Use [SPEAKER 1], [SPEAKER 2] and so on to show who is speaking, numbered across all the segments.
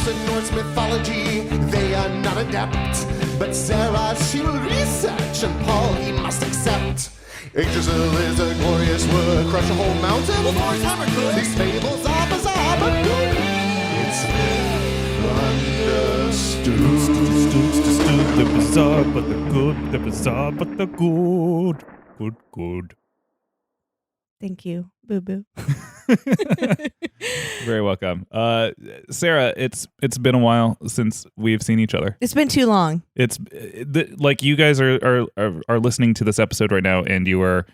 [SPEAKER 1] Norse and Norse mythology, they are not adept. But Sarah, she will research, and Paul, he must accept. Yggdrasil is a glorious word, crush a whole mountain. Well, Thor's hammer could. These fables are bizarre, but good. It's
[SPEAKER 2] They're bizarre, but they're good. They're bizarre, but they're good. Good.
[SPEAKER 3] Thank you, Boo Boo.
[SPEAKER 2] Very welcome. Sarah, it's been a while since we've seen each other.
[SPEAKER 3] It's been too long.
[SPEAKER 2] It's like you guys are listening to this episode right now, and you are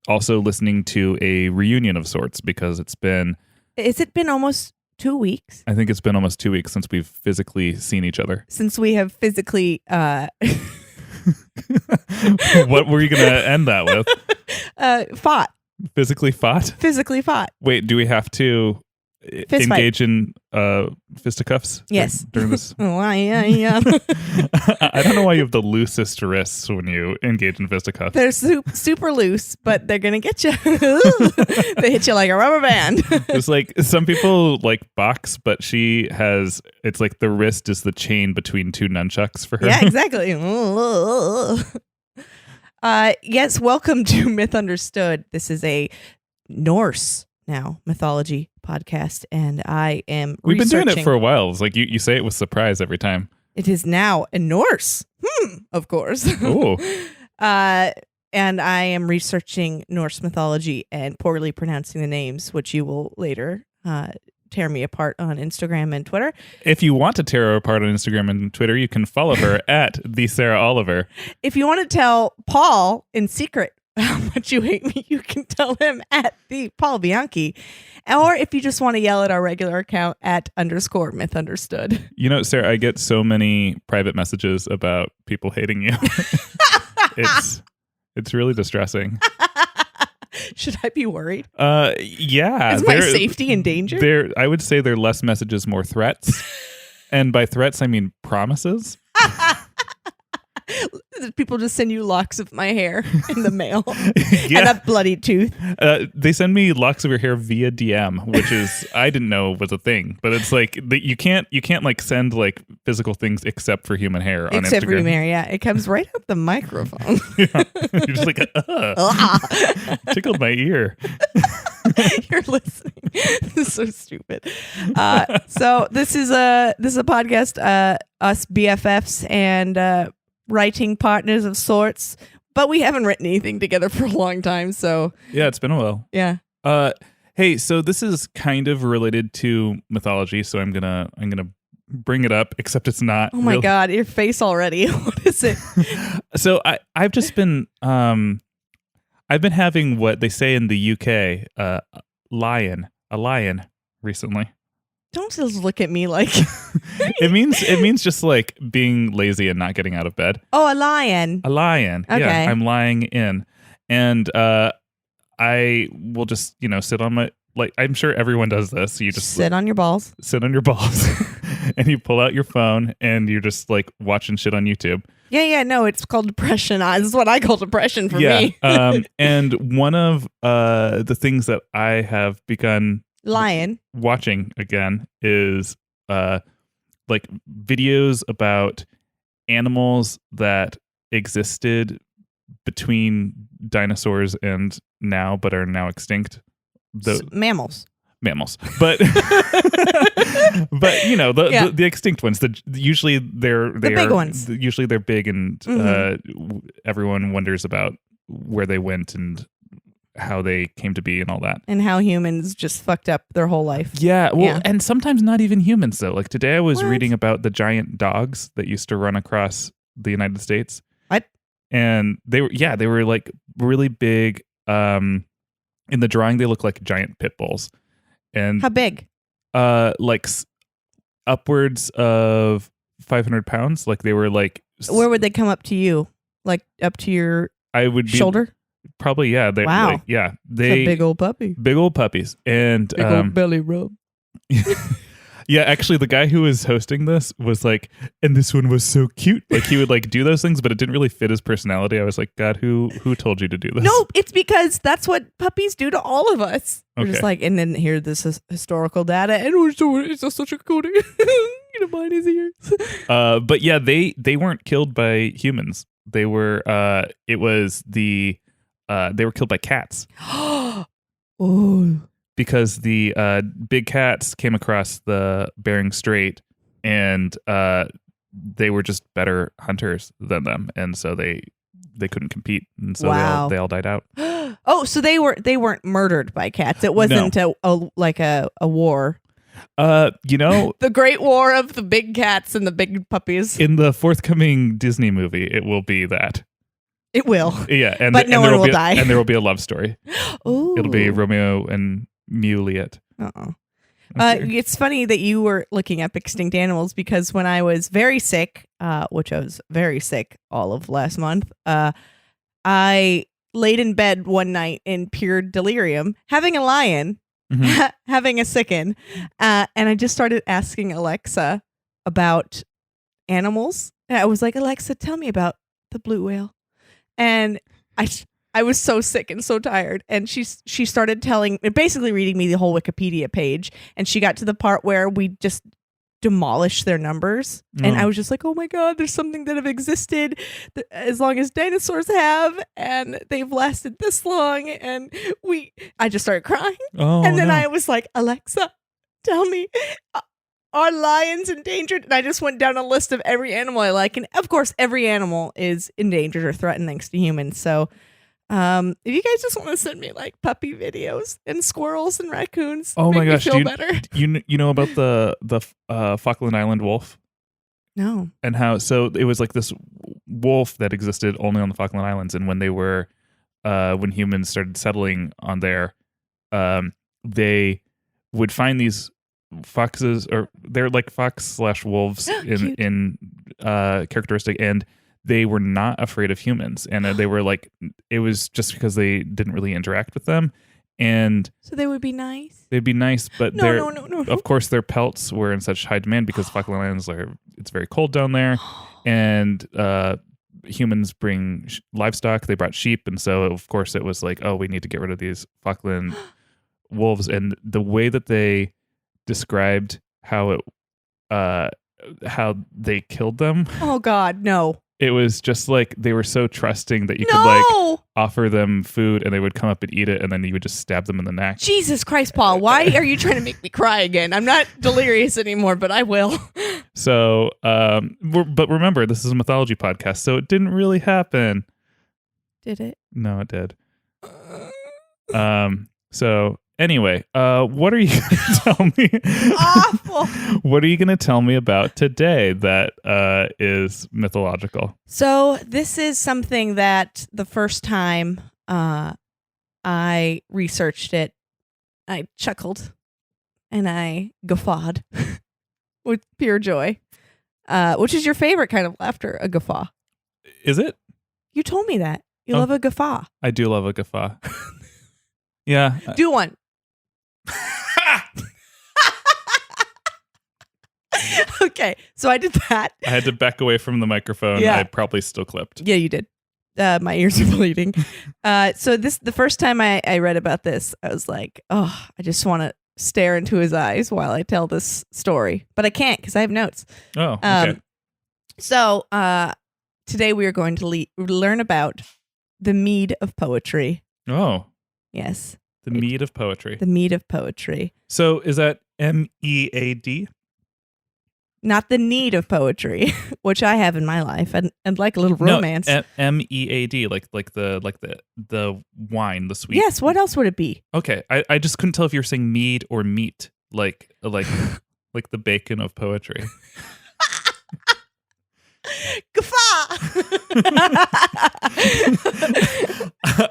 [SPEAKER 2] also listening to a reunion of sorts because it's been...
[SPEAKER 3] Has it been almost 2 weeks?
[SPEAKER 2] I think it's been almost 2 weeks since we've physically seen each other.
[SPEAKER 3] Since we have physically...
[SPEAKER 2] What were you going to end that with?
[SPEAKER 3] Fought.
[SPEAKER 2] Physically fought?
[SPEAKER 3] Physically fought.
[SPEAKER 2] Wait, do we have to engage in fisticuffs?
[SPEAKER 3] Yes.
[SPEAKER 2] During this?
[SPEAKER 3] Oh, yeah.
[SPEAKER 2] I don't know why you have the loosest wrists when you engage in fisticuffs.
[SPEAKER 3] They're super loose, but they're going to get you. They hit you like a rubber band.
[SPEAKER 2] It's like some people like box, but she has, it's like the wrist is the chain between two nunchucks for her.
[SPEAKER 3] Yeah, exactly. Yes, welcome to Myth Understood. This is a Norse mythology podcast, and I am
[SPEAKER 2] We've been doing it for a while. It's like you say it with surprise every time.
[SPEAKER 3] It is now a Norse. Of course.
[SPEAKER 2] Oh.
[SPEAKER 3] And I am researching Norse mythology and poorly pronouncing the names, which you will later tear me apart on Instagram and Twitter.
[SPEAKER 2] If you want to tear her apart on Instagram and Twitter, you can follow her at the Sarah Oliver.
[SPEAKER 3] If you want to tell Paul in secret how much you hate me, you can tell him at the Paul Bianchi. Or if you just want to yell at our regular account at _myth understood.
[SPEAKER 2] You know, Sarah, I get so many private messages about people hating you. It's really distressing.
[SPEAKER 3] Should I be worried?
[SPEAKER 2] Yeah.
[SPEAKER 3] Is my safety in danger?
[SPEAKER 2] I would say they're less messages, more threats. And by threats, I mean promises.
[SPEAKER 3] People just send you locks of my hair in the mail. Yeah. And a bloody tooth.
[SPEAKER 2] They send me locks of your hair via DM, which is I didn't know was a thing. But it's like you can't like send like physical things except for human hair on Instagram.
[SPEAKER 3] Except for human hair, yeah. It comes right up the microphone.
[SPEAKER 2] Yeah. You're just like, tickled my ear.
[SPEAKER 3] You're listening. This is so stupid. So this is a podcast, us BFFs and writing partners of sorts, but we haven't written anything together for a long time. So
[SPEAKER 2] yeah, it's been a while.
[SPEAKER 3] Yeah.
[SPEAKER 2] Hey, so this is kind of related to mythology, so I'm gonna bring it up, except it's not.
[SPEAKER 3] Oh my God, your face already. What is it?
[SPEAKER 2] So I've just been I've been having what they say in the UK, a lion recently.
[SPEAKER 3] Don't just look at me like
[SPEAKER 2] it means just like being lazy and not getting out of bed.
[SPEAKER 3] Oh, a lion.
[SPEAKER 2] A lion.
[SPEAKER 3] Okay.
[SPEAKER 2] Yeah, I'm lying in. And I will just, sit on my, like, I'm sure everyone does this. You just
[SPEAKER 3] sit on your balls.
[SPEAKER 2] Sit on your balls. And you pull out your phone and you're just like watching shit on YouTube.
[SPEAKER 3] Yeah, no, it's called depression. This is what I call depression for me.
[SPEAKER 2] And one of the things that I have begun watching again is like videos about animals that existed between dinosaurs and now but are now extinct.
[SPEAKER 3] Mammals,
[SPEAKER 2] but the extinct ones. Usually they're
[SPEAKER 3] big ones.
[SPEAKER 2] Usually they're big, and everyone wonders about where they went and how they came to be and all that,
[SPEAKER 3] and how humans just fucked up their whole life.
[SPEAKER 2] Yeah, well, and sometimes not even humans though. Like today, I was reading about the giant dogs that used to run across the United States.
[SPEAKER 3] What?
[SPEAKER 2] And they were like really big. In the drawing, they look like giant pit bulls. And
[SPEAKER 3] how big?
[SPEAKER 2] Like upwards of 500 pounds. Like they were like.
[SPEAKER 3] Where would they come up to you? Like up to your shoulder?
[SPEAKER 2] Probably, yeah.
[SPEAKER 3] Wow.
[SPEAKER 2] Like, yeah.
[SPEAKER 3] It's a big old puppy.
[SPEAKER 2] Big old puppies. And
[SPEAKER 3] big old belly rub.
[SPEAKER 2] Yeah, actually, the guy who was hosting this was like, and this one was so cute. Like he would like do those things, but it didn't really fit his personality. I was like, God, who told you to do this?
[SPEAKER 3] No, it's because that's what puppies do to all of us. We're
[SPEAKER 2] Okay.
[SPEAKER 3] just like, and then here this is historical data, and we're so it's just such a cutie. gonna bite his ears.
[SPEAKER 2] But yeah, they weren't killed by humans. They were they were killed by cats
[SPEAKER 3] Oh.
[SPEAKER 2] because the big cats came across the Bering Strait and they were just better hunters than them, and so they couldn't compete, and so
[SPEAKER 3] Wow.
[SPEAKER 2] they all died out.
[SPEAKER 3] Oh, so they weren't murdered by cats. It wasn't a war. The Great War of the big cats and the big puppies.
[SPEAKER 2] In the forthcoming Disney movie, it will be that.
[SPEAKER 3] It will.
[SPEAKER 2] Yeah, and
[SPEAKER 3] But no one will die.
[SPEAKER 2] and there will be a love story.
[SPEAKER 3] Ooh.
[SPEAKER 2] It'll be Romeo and Juliet.
[SPEAKER 3] Uh-oh.
[SPEAKER 2] Okay.
[SPEAKER 3] It's funny that you were looking up extinct animals because when I was very sick, which I was very sick all of last month, I laid in bed one night in pure delirium, having a lion,
[SPEAKER 2] Mhm.
[SPEAKER 3] having a sicken, and I just started asking Alexa about animals. And I was like, Alexa, tell me about the blue whale. And I was so sick and so tired, and she started basically reading me the whole Wikipedia page, and she got to the part where we just demolished their numbers, and I was just like, oh my god, there's something that have existed as long as dinosaurs have, and they've lasted this long, and I just started crying, and then I was like, Alexa, tell me, are lions endangered? And I just went down a list of every animal I like, and of course every animal is endangered or threatened thanks to humans. So if you guys just want to send me like puppy videos and squirrels and raccoons,
[SPEAKER 2] Oh my gosh,
[SPEAKER 3] me feel better.
[SPEAKER 2] you know about the Falkland Island wolf?
[SPEAKER 3] No.
[SPEAKER 2] And how it was like this wolf that existed only on the Falkland Islands, and when they were when humans started settling on there, they would find these foxes, or they're like fox/wolves in characteristic, and they were not afraid of humans, and they were like, it was just because they didn't really interact with them, and
[SPEAKER 3] So they would be nice.
[SPEAKER 2] they'd be nice, but
[SPEAKER 3] No.
[SPEAKER 2] of course their pelts were in such high demand because Falkland Islands it's very cold down there, and humans bring livestock. They brought sheep, and so of course it was like, oh, we need to get rid of these Falkland wolves. And the way that they described how they killed them,
[SPEAKER 3] Oh God, no.
[SPEAKER 2] it was just like they were so trusting that you could
[SPEAKER 3] No.
[SPEAKER 2] like offer them food and they would come up and eat it, and then you would just stab them in the neck.
[SPEAKER 3] Jesus Christ, Paul, why are you trying to make me cry again? I'm not delirious anymore, but I will.
[SPEAKER 2] So, but remember, this is a mythology podcast, so it didn't really happen.
[SPEAKER 3] Did it?
[SPEAKER 2] No, it did. So anyway, what are you going to tell me?
[SPEAKER 3] Awful.
[SPEAKER 2] What are you going to tell me about today that is mythological?
[SPEAKER 3] So this is something that the first time I researched it, I chuckled and I guffawed with pure joy, which is your favorite kind of laughter, a guffaw.
[SPEAKER 2] Is it?
[SPEAKER 3] You told me that. You
[SPEAKER 2] Oh.
[SPEAKER 3] love a guffaw.
[SPEAKER 2] I do love a guffaw. Yeah.
[SPEAKER 3] Do one. Okay, so I did that.
[SPEAKER 2] I had to back away from the microphone.
[SPEAKER 3] Yeah.
[SPEAKER 2] I probably still clipped.
[SPEAKER 3] Yeah, you did. My ears are bleeding. So the first time I read about this, I was like, oh, I just want to stare into his eyes while I tell this story. But I can't because I have notes.
[SPEAKER 2] Oh, okay.
[SPEAKER 3] So today we are going to learn about the Mead of Poetry.
[SPEAKER 2] Oh,
[SPEAKER 3] Yes,
[SPEAKER 2] the Mead of Poetry.
[SPEAKER 3] the Mead of Poetry.
[SPEAKER 2] So is that MEAD?
[SPEAKER 3] Not the need of poetry, which I have in my life, and like a little romance.
[SPEAKER 2] No, MEAD, like the wine, the sweet.
[SPEAKER 3] Yes, what else would it be?
[SPEAKER 2] Okay, I just couldn't tell if you were saying mead or meat, like the bacon of poetry.
[SPEAKER 3] Guffaw!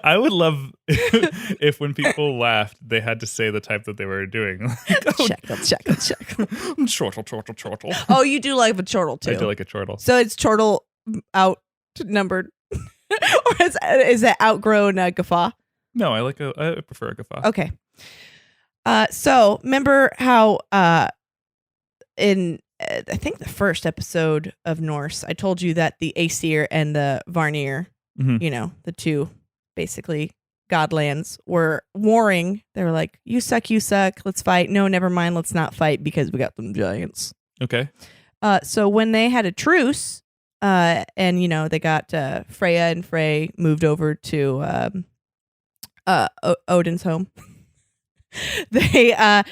[SPEAKER 2] I would love if when people laughed, they had to say the type that they were doing. Like, oh,
[SPEAKER 3] Check.
[SPEAKER 2] chortle.
[SPEAKER 3] Oh, you do like a chortle too.
[SPEAKER 2] I do like a chortle.
[SPEAKER 3] So it's chortle outnumbered, or is that outgrown guffaw?
[SPEAKER 2] No, I prefer a guffaw.
[SPEAKER 3] Okay. So remember how in I think the first episode of Norse, I told you that the Aesir and the Varnir,
[SPEAKER 2] Mhm.
[SPEAKER 3] the two basically godlands, were warring. They were like, you suck, let's fight. No, never mind, let's not fight because we got them giants.
[SPEAKER 2] Okay.
[SPEAKER 3] So when they had a truce, and they got Freya and Frey moved over to Odin's home. they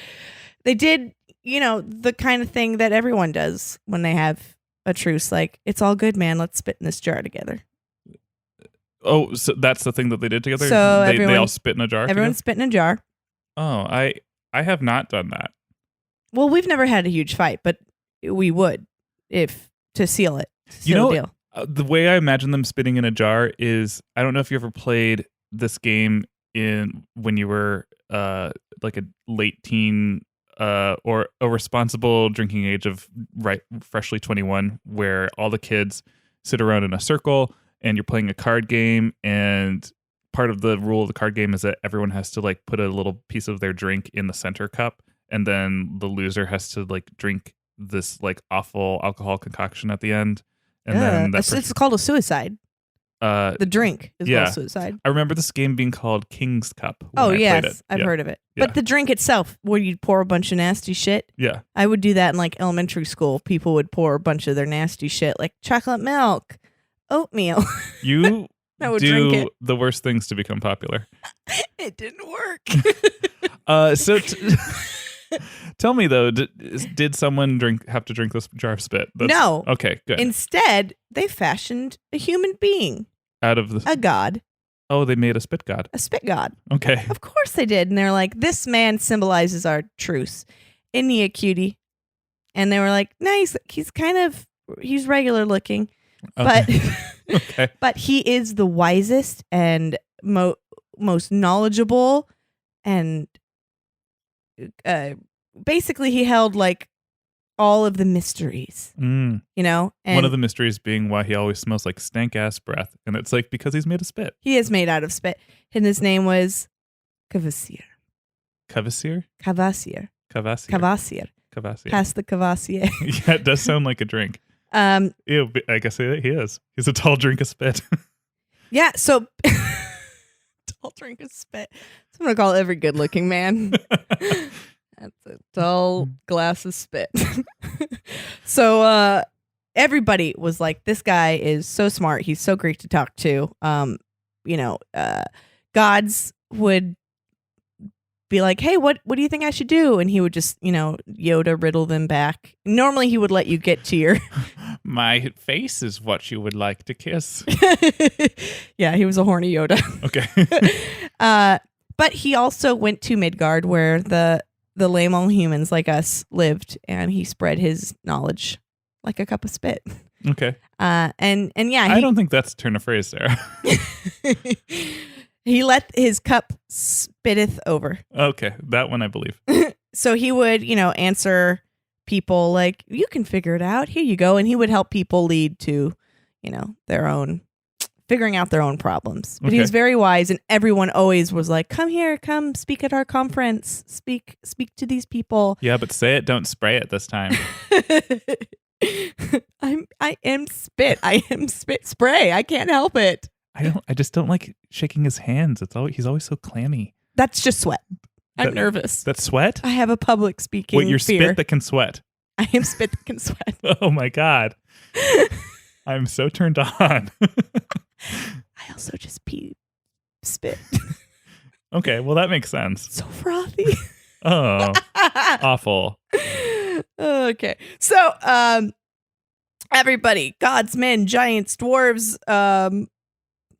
[SPEAKER 3] did the kind of thing that everyone does when they have a truce. Like, it's all good, man. Let's spit in this jar together.
[SPEAKER 2] Oh, so that's the thing that they did together?
[SPEAKER 3] So
[SPEAKER 2] they all spit in a jar
[SPEAKER 3] Everyone
[SPEAKER 2] together?
[SPEAKER 3] spit in a jar.
[SPEAKER 2] Oh, I have not done that.
[SPEAKER 3] Well, we've never had a huge fight, but we would if to seal it. Seal the deal.
[SPEAKER 2] The way I imagine them spitting in a jar is, I don't know if you ever played this game when you were like a late teen or a responsible drinking age of freshly 21, where all the kids sit around in a circle and you're playing a card game, and part of the rule of the card game is that everyone has to like put a little piece of their drink in the center cup, and then the loser has to like drink this like awful alcohol concoction at the end. And then
[SPEAKER 3] it's called a suicide. The drink is called suicide.
[SPEAKER 2] I remember this game being called King's Cup.
[SPEAKER 3] Oh, yes. I've heard of it.
[SPEAKER 2] Yeah.
[SPEAKER 3] But the drink itself, where you'd pour a bunch of nasty shit.
[SPEAKER 2] Yeah.
[SPEAKER 3] I would do that in like elementary school. People would pour a bunch of their nasty shit, like chocolate milk, oatmeal.
[SPEAKER 2] You
[SPEAKER 3] I would drink
[SPEAKER 2] do
[SPEAKER 3] it.
[SPEAKER 2] the worst things to become popular.
[SPEAKER 3] It didn't work.
[SPEAKER 2] Tell me though, did someone have to drink this jar of spit?
[SPEAKER 3] No.
[SPEAKER 2] Okay, good.
[SPEAKER 3] Instead, they fashioned a human being,
[SPEAKER 2] Out of the
[SPEAKER 3] a god,
[SPEAKER 2] Oh, they made a spit god.
[SPEAKER 3] a spit god.
[SPEAKER 2] Okay.
[SPEAKER 3] Of course they did. And they're like, this man symbolizes our truce. Isn't he a cutie? And they were like, nice. He's regular looking. But
[SPEAKER 2] Okay.
[SPEAKER 3] but he is the wisest and most knowledgeable, and basically he held like all of the mysteries,
[SPEAKER 2] Mm.
[SPEAKER 3] And
[SPEAKER 2] One of the mysteries being why he always smells like stank ass breath, and it's like because he's made of spit.
[SPEAKER 3] he is made out of spit, and his name was Kvasir.
[SPEAKER 2] Kvasir?
[SPEAKER 3] Kvasir.
[SPEAKER 2] Kvasir.
[SPEAKER 3] Kvasir.
[SPEAKER 2] Kvasir.
[SPEAKER 3] Past the Kvasir.
[SPEAKER 2] Yeah, it does sound like a drink. Ew, I guess he is. He's a tall drink of spit.
[SPEAKER 3] Yeah, so tall drink of spit. So I'm gonna call every good looking man. That's a tall glass of spit. So everybody was like, this guy is so smart, he's so great to talk to. Gods would be like, hey, what do you think I should do? And he would just, Yoda riddle them back. Normally he would let you get to your
[SPEAKER 2] My face is what you would like to kiss.
[SPEAKER 3] Yeah, he was a horny Yoda.
[SPEAKER 2] Okay.
[SPEAKER 3] But he also went to Midgard, where the lame old humans like us lived, and he spread his knowledge like a cup of spit.
[SPEAKER 2] Okay.
[SPEAKER 3] And yeah,
[SPEAKER 2] I don't think that's a turn of phrase, Sarah.
[SPEAKER 3] he let his cup spitteth over.
[SPEAKER 2] Okay, that one I believe.
[SPEAKER 3] So he would, answer people like, you can figure it out. Here you go. And he would help people lead to, figuring out their own problems. But he was very wise, and everyone always was like, come here, come speak at our conference. Speak to these people.
[SPEAKER 2] Yeah, but say it, don't spray it this time.
[SPEAKER 3] I am spit. I am spit spray. I can't help it.
[SPEAKER 2] I just don't like shaking his hands. He's always so clammy.
[SPEAKER 3] That's just sweat. I'm nervous.
[SPEAKER 2] That's sweat?
[SPEAKER 3] I have a public speaking
[SPEAKER 2] What, your
[SPEAKER 3] fear.
[SPEAKER 2] spit that can sweat?
[SPEAKER 3] I am spit that can sweat.
[SPEAKER 2] Oh my God. I'm so turned on.
[SPEAKER 3] I also just pee spit.
[SPEAKER 2] Okay, well that makes sense.
[SPEAKER 3] So frothy.
[SPEAKER 2] Oh, awful.
[SPEAKER 3] Okay. So, everybody, gods, men, giants, dwarves,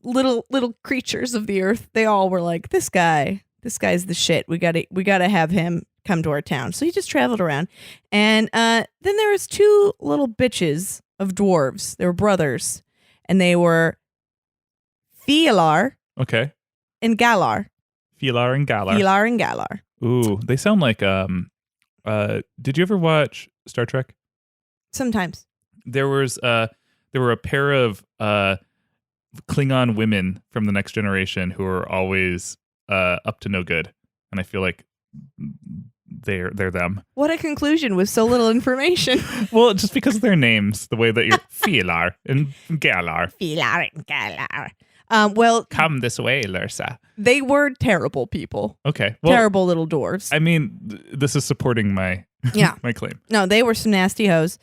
[SPEAKER 3] little creatures of the earth, they all were like, this guy's the shit. We gotta have him come to our town. So he just traveled around. And then there was two little bitches of dwarves. They were brothers. And they were Fielar
[SPEAKER 2] Okay.
[SPEAKER 3] and Galar.
[SPEAKER 2] Fielar and Galar.
[SPEAKER 3] Fielar and Galar.
[SPEAKER 2] Ooh, they sound like did you ever watch Star Trek?
[SPEAKER 3] Sometimes.
[SPEAKER 2] There were a pair of Klingon women from the Next Generation who are always up to no good, and I feel like they're them.
[SPEAKER 3] What a conclusion with so little information.
[SPEAKER 2] Well, just because of their names, the way that you're Fielar and Galar.
[SPEAKER 3] Fielar and Galar. Well,
[SPEAKER 2] Come this way, Lursa.
[SPEAKER 3] they were terrible people.
[SPEAKER 2] Okay. Well,
[SPEAKER 3] Terrible little dwarves.
[SPEAKER 2] I mean, this is supporting my
[SPEAKER 3] Yeah.
[SPEAKER 2] My claim.
[SPEAKER 3] No, they were some nasty hoes.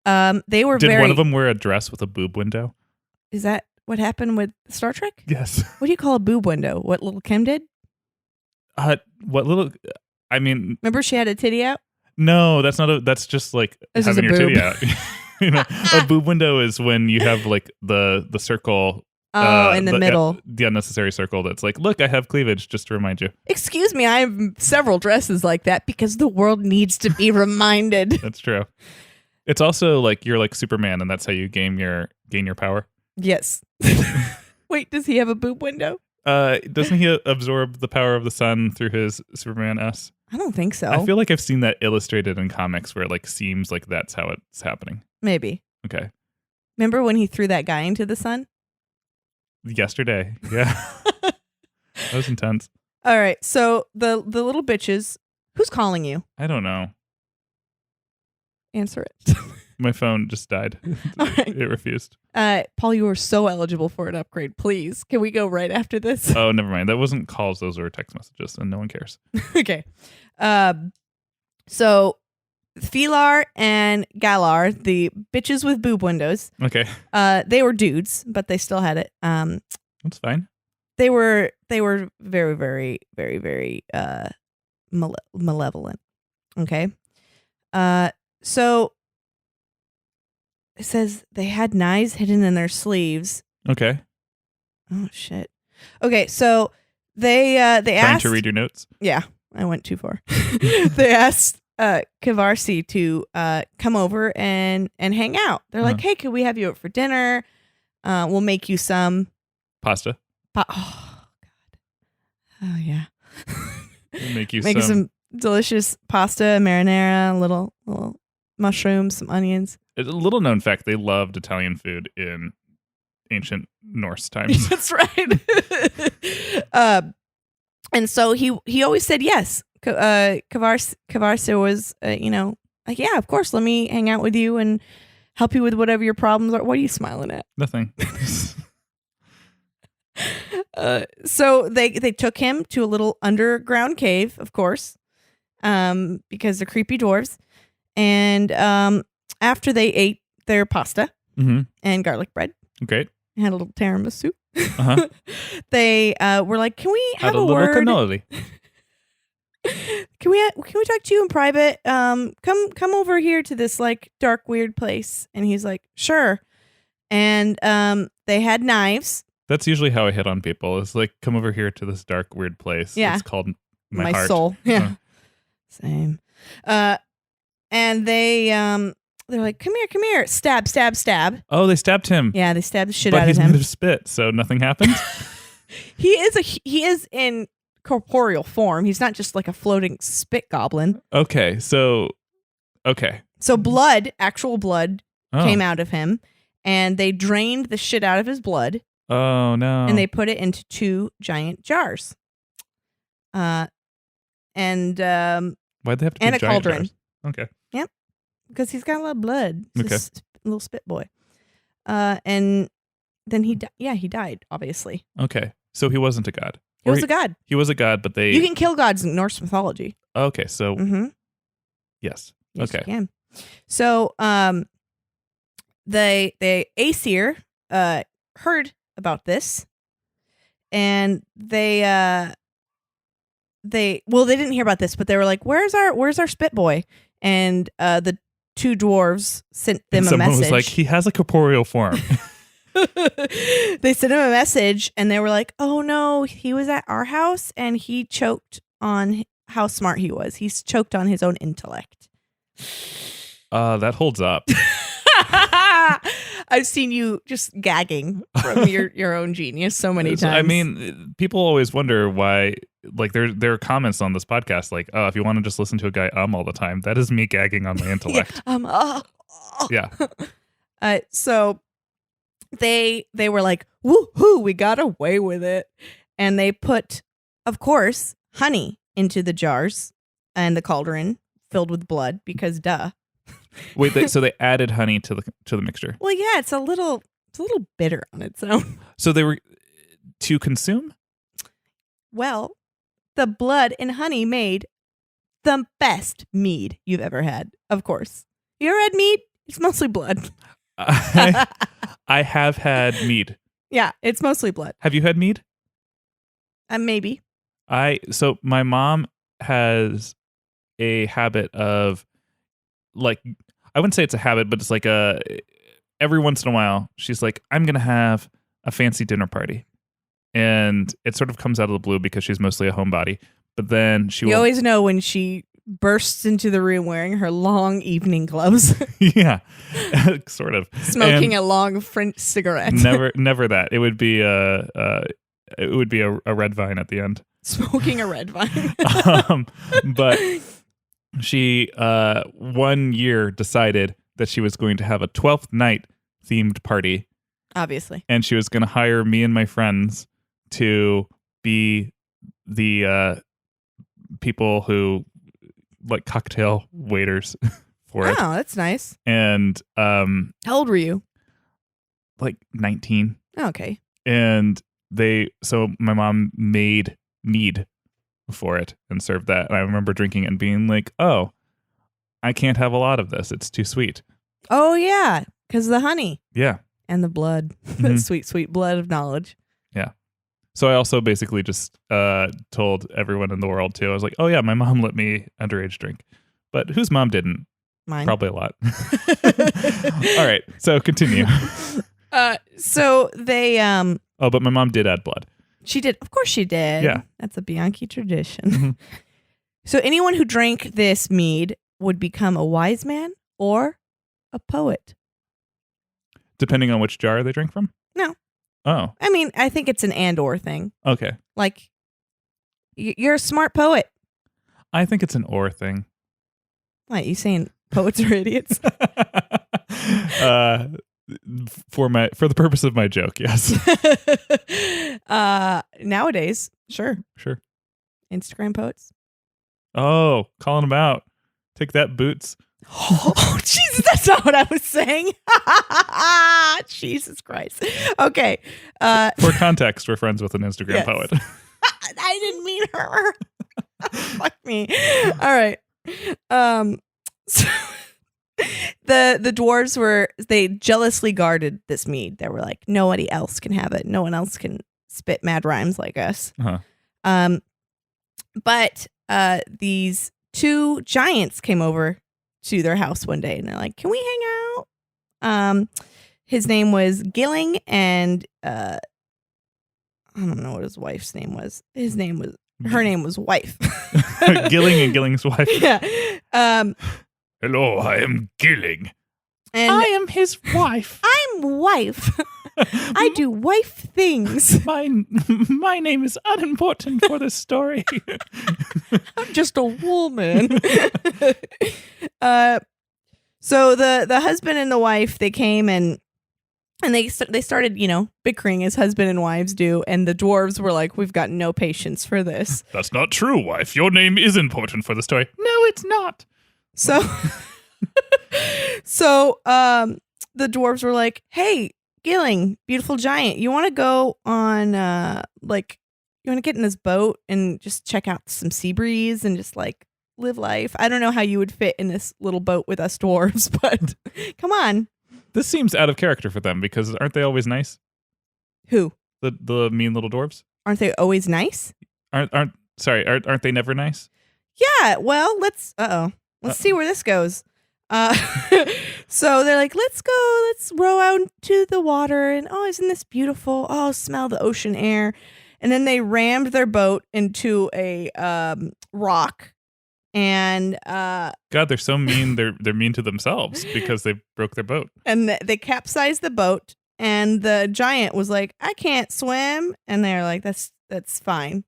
[SPEAKER 3] They were
[SPEAKER 2] Did
[SPEAKER 3] very.
[SPEAKER 2] one of them wear a dress with a boob window?
[SPEAKER 3] Is that what happened with Star Trek?
[SPEAKER 2] Yes.
[SPEAKER 3] What do you call a boob window? What little Kim did?
[SPEAKER 2] What little? I mean,
[SPEAKER 3] Remember she had a titty out?
[SPEAKER 2] no, that's not a. That's just like
[SPEAKER 3] This is
[SPEAKER 2] having
[SPEAKER 3] a
[SPEAKER 2] your
[SPEAKER 3] boob.
[SPEAKER 2] titty out. You know, a boob window is when you have like the circle.
[SPEAKER 3] Oh, in the middle.
[SPEAKER 2] The unnecessary circle that's like, look, I have cleavage, just to remind you.
[SPEAKER 3] Excuse me, I have several dresses like that because the world needs to be reminded.
[SPEAKER 2] That's true. It's also like you're like Superman, and that's how you gain your power.
[SPEAKER 3] Yes. Wait, does he have a boob window?
[SPEAKER 2] Doesn't he absorb the power of the sun through his Superman S?
[SPEAKER 3] I don't think so.
[SPEAKER 2] I feel like I've seen that illustrated in comics where it like seems like that's how it's happening.
[SPEAKER 3] Maybe.
[SPEAKER 2] Okay.
[SPEAKER 3] Remember when he threw that guy into the sun?
[SPEAKER 2] Yesterday. Yeah. That was intense.
[SPEAKER 3] All right. So the little bitches, who's calling you?
[SPEAKER 2] I don't know.
[SPEAKER 3] Answer it.
[SPEAKER 2] My phone just died.
[SPEAKER 3] All right.
[SPEAKER 2] It refused.
[SPEAKER 3] Paul, you are so eligible for an upgrade. Please, can we go right after this?
[SPEAKER 2] Oh, never mind. That wasn't calls. Those were text messages, and no one cares.
[SPEAKER 3] Okay. So Filar and Galar, the bitches with boob windows,
[SPEAKER 2] Okay.
[SPEAKER 3] they were dudes, but they still had it.
[SPEAKER 2] That's fine.
[SPEAKER 3] They were very, very, very, very malevolent. Okay. So it says they had knives hidden in their sleeves.
[SPEAKER 2] Okay.
[SPEAKER 3] Oh shit. Okay, so they
[SPEAKER 2] Trying
[SPEAKER 3] asked.
[SPEAKER 2] to read your notes.
[SPEAKER 3] Yeah, I went too far. They asked Kavarsi to come over and hang out. They're like, "Hey, could we have you over for dinner? We'll make you some
[SPEAKER 2] Pasta.
[SPEAKER 3] Oh God. Oh yeah.
[SPEAKER 2] We'll make you
[SPEAKER 3] Make
[SPEAKER 2] some.
[SPEAKER 3] some delicious pasta, marinara, little mushrooms, some onions.
[SPEAKER 2] A little known fact: they loved Italian food in ancient Norse times.
[SPEAKER 3] That's right. And so he always said yes. Kavarsa was, like, yeah, of course, let me hang out with you and help you with whatever your problems are. What are you smiling at?
[SPEAKER 2] Nothing.
[SPEAKER 3] So they took him to a little underground cave, of course, because they're creepy dwarves. And after they ate their pasta
[SPEAKER 2] Mm-hmm.
[SPEAKER 3] and garlic bread,
[SPEAKER 2] Great.
[SPEAKER 3] had a little tiramisu.
[SPEAKER 2] Uh-huh.
[SPEAKER 3] They were like, "Can we have
[SPEAKER 2] Had a
[SPEAKER 3] a
[SPEAKER 2] little
[SPEAKER 3] word?
[SPEAKER 2] cannoli.
[SPEAKER 3] Can we talk to you in private? Come over here to this like dark weird place." And he's like, "Sure." And they had knives.
[SPEAKER 2] That's usually how I hit on people. It's like, come over here to this dark, weird place.
[SPEAKER 3] Yeah.
[SPEAKER 2] It's called my heart.
[SPEAKER 3] soul. Yeah.
[SPEAKER 2] Uh.
[SPEAKER 3] Same. And they're like, come here. Stab, stab, stab.
[SPEAKER 2] Oh, they stabbed him.
[SPEAKER 3] Yeah, they stabbed the shit
[SPEAKER 2] But
[SPEAKER 3] out of
[SPEAKER 2] he's
[SPEAKER 3] him.
[SPEAKER 2] made of spit, so nothing happened.
[SPEAKER 3] He is in corporeal form. He's not just like a floating spit goblin.
[SPEAKER 2] Okay. So
[SPEAKER 3] blood, actual blood,
[SPEAKER 2] Oh.
[SPEAKER 3] came out of him, and they drained the shit out of his blood,
[SPEAKER 2] Oh no.
[SPEAKER 3] and they put it into 2 giant jars. And
[SPEAKER 2] Why'd they have to be
[SPEAKER 3] and a
[SPEAKER 2] giant
[SPEAKER 3] cauldron.
[SPEAKER 2] jars? Okay.
[SPEAKER 3] because he's got a lot of blood. He's
[SPEAKER 2] Okay.
[SPEAKER 3] a little spit boy. And then he died, obviously.
[SPEAKER 2] Okay. So he wasn't a god.
[SPEAKER 3] He
[SPEAKER 2] Or
[SPEAKER 3] was a god.
[SPEAKER 2] He was a god, but they.
[SPEAKER 3] You can kill gods in Norse mythology.
[SPEAKER 2] Okay. So
[SPEAKER 3] Mm-hmm.
[SPEAKER 2] yes.
[SPEAKER 3] Yes,
[SPEAKER 2] Okay.
[SPEAKER 3] you can. So, the Aesir heard about this, and they didn't hear about this, but they were like, "Where's our spit boy?" And the 2 dwarves sent them
[SPEAKER 2] And
[SPEAKER 3] a
[SPEAKER 2] someone
[SPEAKER 3] message.
[SPEAKER 2] was like, he has a corporeal form.
[SPEAKER 3] They sent him a message, and they were like, "Oh no, he was at our house, and he choked on how smart he was. He's choked on his own intellect."
[SPEAKER 2] That holds up.
[SPEAKER 3] I've seen you just gagging from your own genius so many times.
[SPEAKER 2] I mean, people always wonder why. Like, there are comments on this podcast, like, "Oh, if you want to just listen to a guy all the time, that is me gagging on my intellect." Yeah.
[SPEAKER 3] So they were like, "Woohoo, we got away with it," and they put, of course, honey into the jars and the cauldron filled with blood because duh.
[SPEAKER 2] Wait, so they added honey to the mixture.
[SPEAKER 3] Well, yeah, it's a little bitter on its own.
[SPEAKER 2] So they were to consume.
[SPEAKER 3] Well, the blood and honey made the best mead you've ever had, of course. You ever had mead? It's mostly blood.
[SPEAKER 2] I have had mead.
[SPEAKER 3] Yeah, it's mostly blood.
[SPEAKER 2] Have you had mead?
[SPEAKER 3] Maybe.
[SPEAKER 2] So my mom has a habit of, like, I wouldn't say it's a habit, but it's like every once in a while, she's like, I'm going to have a fancy dinner party. And it sort of comes out of the blue because she's mostly a homebody. But then
[SPEAKER 3] You always know when she bursts into the room wearing her long evening gloves.
[SPEAKER 2] Yeah, sort of.
[SPEAKER 3] Smoking a long French cigarette.
[SPEAKER 2] Never that. It would be a red vine at the end.
[SPEAKER 3] Smoking a red vine.
[SPEAKER 2] But she one year decided that she was going to have a 12th night themed party.
[SPEAKER 3] Obviously.
[SPEAKER 2] And she was going to hire me and my friends to be the people who, like, cocktail waiters for it.
[SPEAKER 3] Oh, that's nice.
[SPEAKER 2] And
[SPEAKER 3] how old were you?
[SPEAKER 2] like 19.
[SPEAKER 3] Okay.
[SPEAKER 2] And so my mom made mead for it and served that. And I remember drinking it and being like, oh, I can't have a lot of this. It's too sweet.
[SPEAKER 3] Oh, yeah. Because the honey.
[SPEAKER 2] Yeah.
[SPEAKER 3] And the blood. The sweet, sweet blood of knowledge.
[SPEAKER 2] Yeah. So I also basically just told everyone in the world, too. I was like, oh, yeah, my mom let me underage drink. But whose mom didn't?
[SPEAKER 3] Mine.
[SPEAKER 2] Probably a lot. All right. So continue.
[SPEAKER 3] So they
[SPEAKER 2] Oh, but my mom did add blood.
[SPEAKER 3] She did. Of course she did.
[SPEAKER 2] Yeah.
[SPEAKER 3] That's a Bianchi tradition.
[SPEAKER 2] Mhm.
[SPEAKER 3] So anyone who drank this mead would become a wise man or a poet.
[SPEAKER 2] Depending on which jar they drink from?
[SPEAKER 3] No.
[SPEAKER 2] Oh,
[SPEAKER 3] I mean, I think it's an and/or thing.
[SPEAKER 2] okay.
[SPEAKER 3] Like, you're a smart poet.
[SPEAKER 2] I think it's an or thing.
[SPEAKER 3] What, you saying poets are idiots?
[SPEAKER 2] For the purpose of my joke, yes.
[SPEAKER 3] Nowadays, sure.
[SPEAKER 2] Sure.
[SPEAKER 3] Instagram poets.
[SPEAKER 2] Oh, calling them out. Take that, Boots.
[SPEAKER 3] Oh, Jesus, that's not what I was saying. Jesus Christ. Okay.
[SPEAKER 2] For context, we're friends with an Instagram
[SPEAKER 3] Yes.
[SPEAKER 2] poet.
[SPEAKER 3] I didn't mean her. Fuck me. All right. So the dwarves they jealously guarded this mead. They were like, nobody else can have it. No one else can spit mad rhymes like us.
[SPEAKER 2] Uh-huh.
[SPEAKER 3] But these two giants came over to their house one day and they're like, can we hang out? His name was Gilling, and I don't know what his wife's name was. Her name was Wife.
[SPEAKER 2] Gilling and Gilling's wife.
[SPEAKER 3] Yeah.
[SPEAKER 2] Hello, I am Gilling.
[SPEAKER 3] And
[SPEAKER 2] I am his wife.
[SPEAKER 3] I'm Wife. I do wife things.
[SPEAKER 2] My name is unimportant for this story.
[SPEAKER 3] I'm just a woman. So the husband and the wife, they came and they started, bickering as husband and wives do. And the dwarves were like, we've got no patience for this.
[SPEAKER 2] That's not true, wife. Your name is important for the story. No, it's not.
[SPEAKER 3] So, the dwarves were like, hey, Gilling, beautiful giant, you want to go on, you want to get in this boat and just check out some sea breeze and just like live life? I don't know how you would fit in this little boat with us dwarves, but come on.
[SPEAKER 2] This seems out of character for them because aren't they always nice?
[SPEAKER 3] Who?
[SPEAKER 2] The mean little dwarves?
[SPEAKER 3] Aren't they always nice?
[SPEAKER 2] Aren't they never nice?
[SPEAKER 3] Yeah, well, let's see where this goes. So they're like, let's row out to the water, and oh, isn't this beautiful? Oh, smell the ocean air. And then they rammed their boat into a rock, and
[SPEAKER 2] God, they're so mean. They're mean to themselves because they broke their boat.
[SPEAKER 3] And they capsized the boat, and the giant was like, I can't swim, and they're like, that's fine,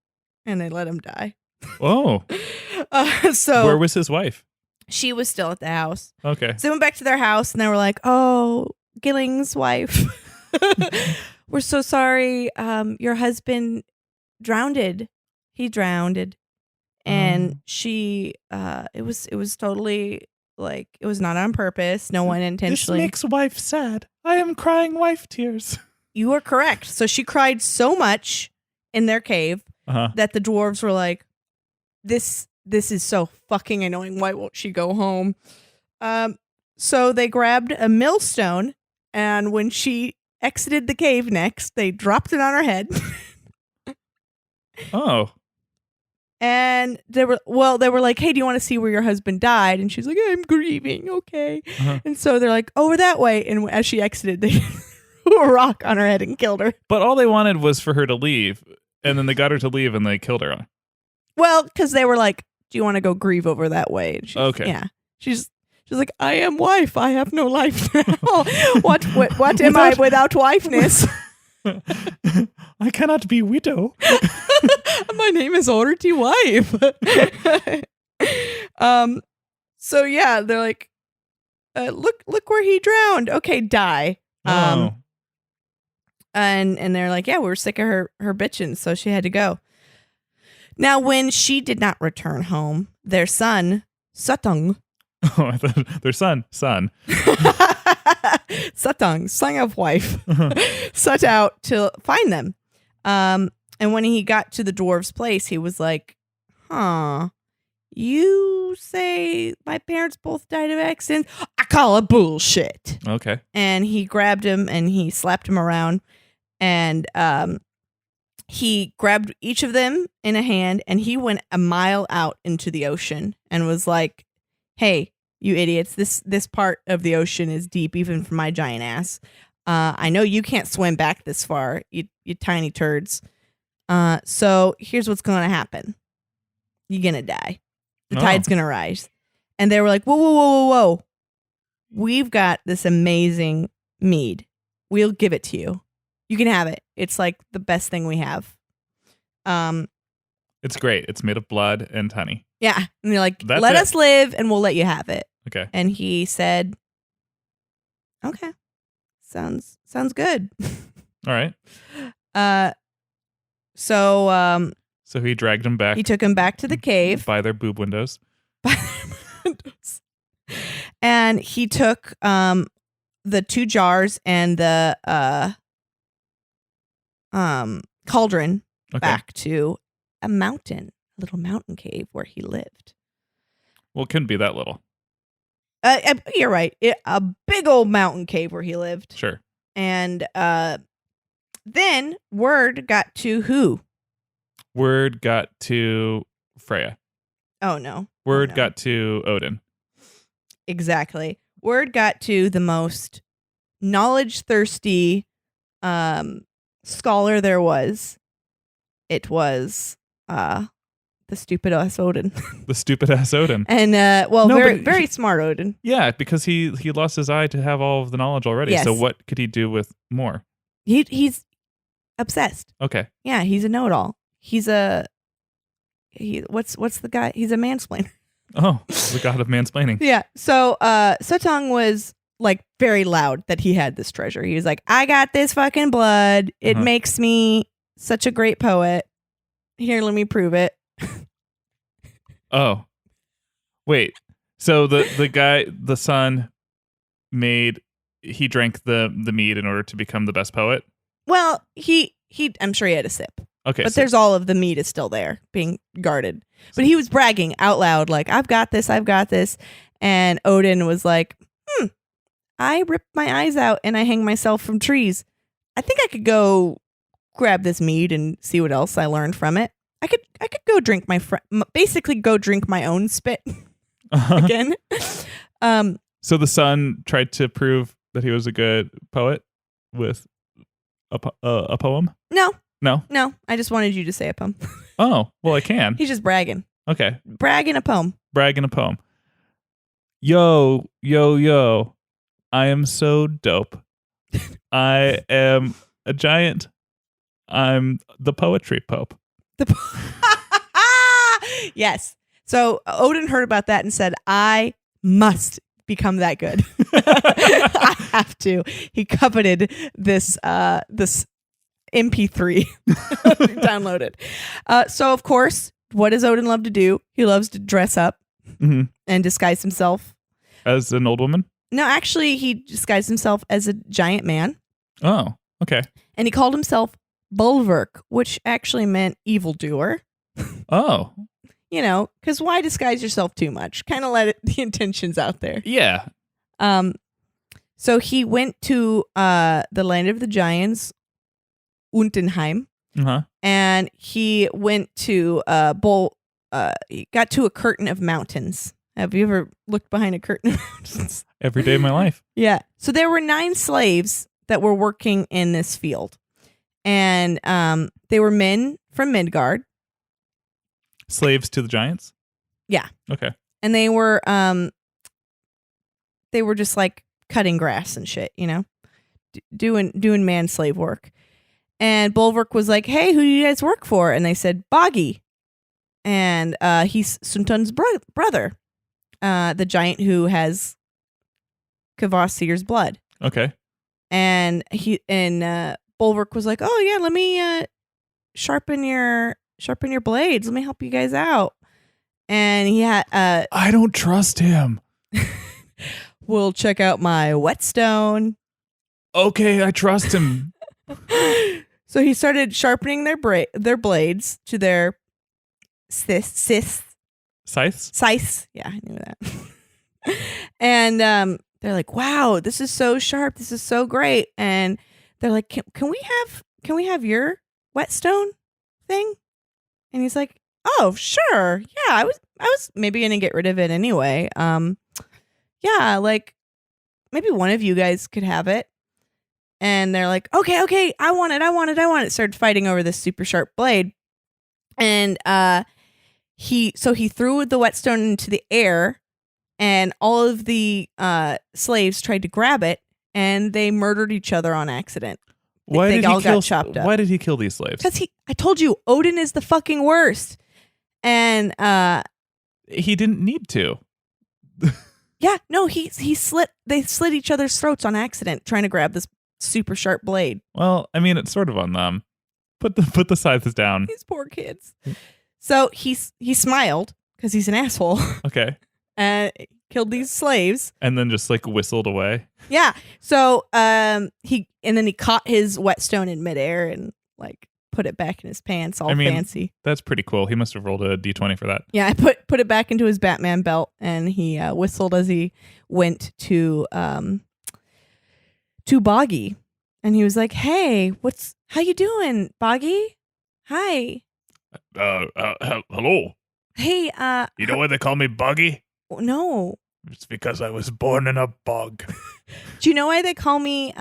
[SPEAKER 3] and they let him die.
[SPEAKER 2] Oh,
[SPEAKER 3] so
[SPEAKER 2] where was his wife?
[SPEAKER 3] She was still at the house.
[SPEAKER 2] Okay.
[SPEAKER 3] So they went back to their house and they were like, oh, Gilling's wife. We're so sorry. Your husband drowned. He drowned. And she, it was totally like, it was not on purpose. No one intentionally.
[SPEAKER 2] This makes wife sad. I am crying wife tears.
[SPEAKER 3] You are correct. So she cried so much in their cave that the dwarves were like, this this is so fucking annoying. Why won't she go home? So they grabbed a millstone, and when she exited the cave next, they dropped it on her head.
[SPEAKER 2] Oh.
[SPEAKER 3] And they were like, hey, do you want to see where your husband died? And she's like, I'm grieving. Okay.
[SPEAKER 2] Uh-huh.
[SPEAKER 3] And so they're like, over that way. And as she exited, they threw a rock on her head and killed her.
[SPEAKER 2] But all they wanted was for her to leave. And then they got her to leave and they killed her.
[SPEAKER 3] Well, because they were like, do you want to go grieve over that way? And
[SPEAKER 2] Okay.
[SPEAKER 3] Yeah. She's like, I am wife. I have no life now. What am I without wifeness?
[SPEAKER 2] I cannot be widow.
[SPEAKER 3] My name is already wife. So yeah, they're like, look where he drowned. Okay, die.
[SPEAKER 2] Oh.
[SPEAKER 3] And they're like, yeah, we were sick of her bitching, so she had to go. Now, when she did not return home, their son, Satang.
[SPEAKER 2] Oh, I thought their son.
[SPEAKER 3] Satang, son of wife, set out to find them. And when he got to the dwarves' place, he was like, you say my parents both died of accidents? I call it bullshit.
[SPEAKER 2] Okay.
[SPEAKER 3] And he grabbed him and he slapped him around. And he grabbed each of them in a hand and he went a mile out into the ocean and was like, hey, you idiots, this part of the ocean is deep even for my giant ass. I know you can't swim back this far, you tiny turds. So here's what's going to happen. You're going to die. The tide's going to rise. And they were like, whoa. We've got this amazing mead. We'll give it to you. You can have it. It's like the best thing we have.
[SPEAKER 2] It's great. It's made of blood and honey.
[SPEAKER 3] Yeah. And they're like,
[SPEAKER 2] That's
[SPEAKER 3] let
[SPEAKER 2] it.
[SPEAKER 3] us live and we'll let you have it.
[SPEAKER 2] Okay.
[SPEAKER 3] And he said, okay. Sounds good.
[SPEAKER 2] All right.
[SPEAKER 3] So
[SPEAKER 2] So he dragged him back.
[SPEAKER 3] he took him back to the cave.
[SPEAKER 2] By their boob windows.
[SPEAKER 3] And he took the 2 jars and the cauldron back to a little mountain cave where he lived.
[SPEAKER 2] Well, it couldn't be that little.
[SPEAKER 3] You're right. A big old mountain cave where he lived.
[SPEAKER 2] Sure.
[SPEAKER 3] And then word got to who?
[SPEAKER 2] Word got to Freya.
[SPEAKER 3] Oh, no.
[SPEAKER 2] Word got to Odin.
[SPEAKER 3] Exactly. Word got to the most knowledge-thirsty scholar there was. It was the stupid ass Odin.
[SPEAKER 2] The stupid ass Odin.
[SPEAKER 3] And very smart Odin.
[SPEAKER 2] Yeah, because he lost his eye to have all of the knowledge already.
[SPEAKER 3] Yes.
[SPEAKER 2] So what could he do with more?
[SPEAKER 3] He's obsessed.
[SPEAKER 2] Okay.
[SPEAKER 3] Yeah, he's a know-it-all. What's the guy? He's a mansplainer.
[SPEAKER 2] Oh, the god of mansplaining.
[SPEAKER 3] Yeah. So Sotong was like very loud that he had this treasure. He was like, I got this fucking blood. It makes me such a great poet. Here, let me prove it.
[SPEAKER 2] Oh. Wait. So the son he drank the mead in order to become the best poet?
[SPEAKER 3] Well, he I'm sure he had a sip.
[SPEAKER 2] Okay.
[SPEAKER 3] But there's all of the meat is still there being guarded. But he was bragging out loud like, I've got this. And Odin was like, I rip my eyes out and I hang myself from trees. I think I could go grab this mead and see what else I learned from it. I could go drink basically go drink my own spit again.
[SPEAKER 2] So the son tried to prove that he was a good poet with a poem?
[SPEAKER 3] No.
[SPEAKER 2] I
[SPEAKER 3] just wanted you to say a poem.
[SPEAKER 2] Oh, well, I can.
[SPEAKER 3] He's just bragging.
[SPEAKER 2] Okay.
[SPEAKER 3] Bragging a poem.
[SPEAKER 2] Yo. I am so dope. I am a giant. I'm the poetry pope.
[SPEAKER 3] Yes. So Odin heard about that and said, I must become that good. I have to. He coveted this MP3 downloaded. So of course, what does Odin love to do? He loves to dress up and disguise himself
[SPEAKER 2] as an old woman.
[SPEAKER 3] No, actually, he disguised himself as a giant man.
[SPEAKER 2] Oh, okay.
[SPEAKER 3] And he called himself Bulwark, which actually meant evildoer.
[SPEAKER 2] Oh.
[SPEAKER 3] because why disguise yourself too much? Kind of let the intentions out there.
[SPEAKER 2] Yeah.
[SPEAKER 3] So he went to the land of the giants, Untenheim, and he went to he got to a curtain of mountains. Have you ever looked behind a curtain of mountains?
[SPEAKER 2] Every day of my life.
[SPEAKER 3] Yeah. So there were 9 slaves that were working in this field, and they were men from Midgard.
[SPEAKER 2] Slaves to the giants?
[SPEAKER 3] Yeah.
[SPEAKER 2] Okay.
[SPEAKER 3] And they were just like cutting grass and shit, doing man slave work. And Bolverk was like, "Hey, who do you guys work for?" And they said, "Boggy." And he's Suntun's brother, the giant who has Kvasir's blood.
[SPEAKER 2] Okay.
[SPEAKER 3] And Bolverk was like, "Oh yeah, let me sharpen your blades. Let me help you guys out." And he had
[SPEAKER 2] I don't trust him.
[SPEAKER 3] "We'll check out my whetstone."
[SPEAKER 2] Okay, I trust him.
[SPEAKER 3] So he started sharpening their blades to their scythes.
[SPEAKER 2] Scythes?
[SPEAKER 3] Yeah, I knew that. And they're like, "Wow, this is so sharp. This is so great." And they're like, "Can we have your whetstone thing?" And he's like, "Oh, sure. Yeah, I was maybe going to get rid of it anyway. Yeah, like maybe one of you guys could have it." And they're like, okay, I want it. Started fighting over this super sharp blade. And he threw the whetstone into the air, and all of the slaves tried to grab it, and they murdered each other on accident. They got chopped up.
[SPEAKER 2] Why did he kill these slaves?
[SPEAKER 3] Because I told you, Odin is the fucking worst. And
[SPEAKER 2] he didn't need to.
[SPEAKER 3] yeah, no, they slit each other's throats on accident trying to grab this super sharp blade.
[SPEAKER 2] Well, I mean, it's sort of on them. Put the scythes down.
[SPEAKER 3] These poor kids. So he smiled because he's an asshole.
[SPEAKER 2] Okay.
[SPEAKER 3] And killed these slaves.
[SPEAKER 2] And then just like whistled away.
[SPEAKER 3] Yeah. So he caught his whetstone in midair and like put it back in his pants, all fancy.
[SPEAKER 2] That's pretty cool. He must have rolled a d20 for that.
[SPEAKER 3] Yeah, I put it back into his Batman belt, and he whistled as he went to Boggy, and he was like, "Hey, how you doing, Boggy? Hi.
[SPEAKER 2] Hello.
[SPEAKER 3] Hey,
[SPEAKER 2] You know why they call me Buggy?
[SPEAKER 3] no.
[SPEAKER 2] It's because I was born in a bog.
[SPEAKER 3] Do you know why they call me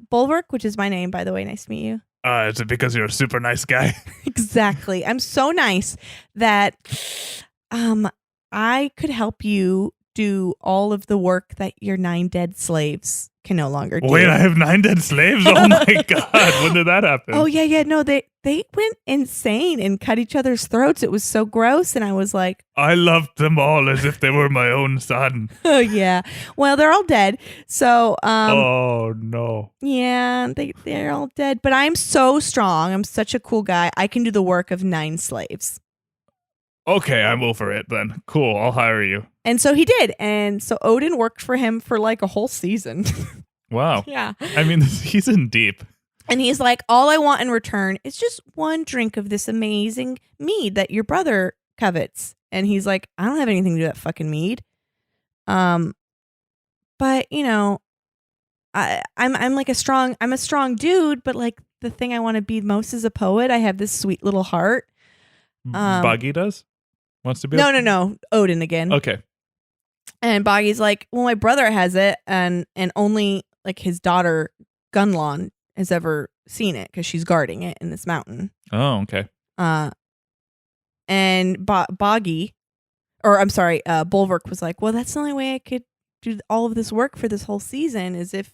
[SPEAKER 3] Bulwark, which is my name, by the way? Nice to meet you.
[SPEAKER 2] Is it because you're a super nice guy?
[SPEAKER 3] Exactly. I'm so nice that I could help you do all of the work that your 9 dead slaves can no longer do.
[SPEAKER 2] Wait, I have 9 dead slaves? Oh my god, when did that happen?
[SPEAKER 3] Oh yeah. No, they went insane and cut each other's throats. It was so gross, and I was like,
[SPEAKER 2] I loved them all as if they were my own son.
[SPEAKER 3] oh yeah. Well, they're all dead. So
[SPEAKER 2] oh no.
[SPEAKER 3] yeah, they're all dead. But I'm so strong. I'm such a cool guy. I can do the work of 9 slaves.
[SPEAKER 2] Okay, I'm over it then. Cool, I'll hire you.
[SPEAKER 3] And so he did. And so Odin worked for him for like a whole season.
[SPEAKER 2] Wow.
[SPEAKER 3] Yeah.
[SPEAKER 2] I mean, he's in deep.
[SPEAKER 3] And he's like, all I want in return is just one drink of this amazing mead that your brother covets. And he's like, I don't have anything to do with that fucking mead. But I'm like I'm a strong dude, but like the thing I want to be most is a poet. I have this sweet little heart.
[SPEAKER 2] Boggy does? Wants to be?
[SPEAKER 3] No. Odin again.
[SPEAKER 2] Okay.
[SPEAKER 3] And Boggy's like, well, my brother has it, and only like his daughter Gunlon has ever seen it because she's guarding it in this mountain.
[SPEAKER 2] Oh, okay.
[SPEAKER 3] And Bulwark was like, well, that's the only way I could do all of this work for this whole season is if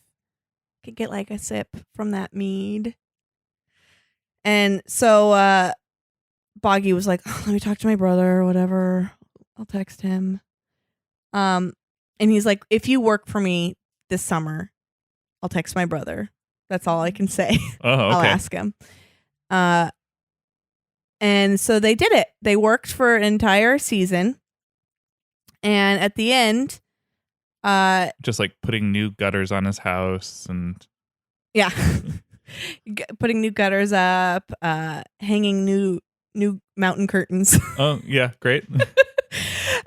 [SPEAKER 3] I could get like a sip from that mead. And so Boggy was like, oh, let me talk to my brother or whatever. I'll text him. And he's like, if you work for me this summer, I'll text my brother. That's all I can say.
[SPEAKER 2] Oh, okay.
[SPEAKER 3] I'll ask him. And so they did it. They worked for an entire season. And at the end,
[SPEAKER 2] just like putting new gutters on his house and
[SPEAKER 3] yeah, putting new gutters up, hanging new new mountain curtains.
[SPEAKER 2] Oh, yeah, great.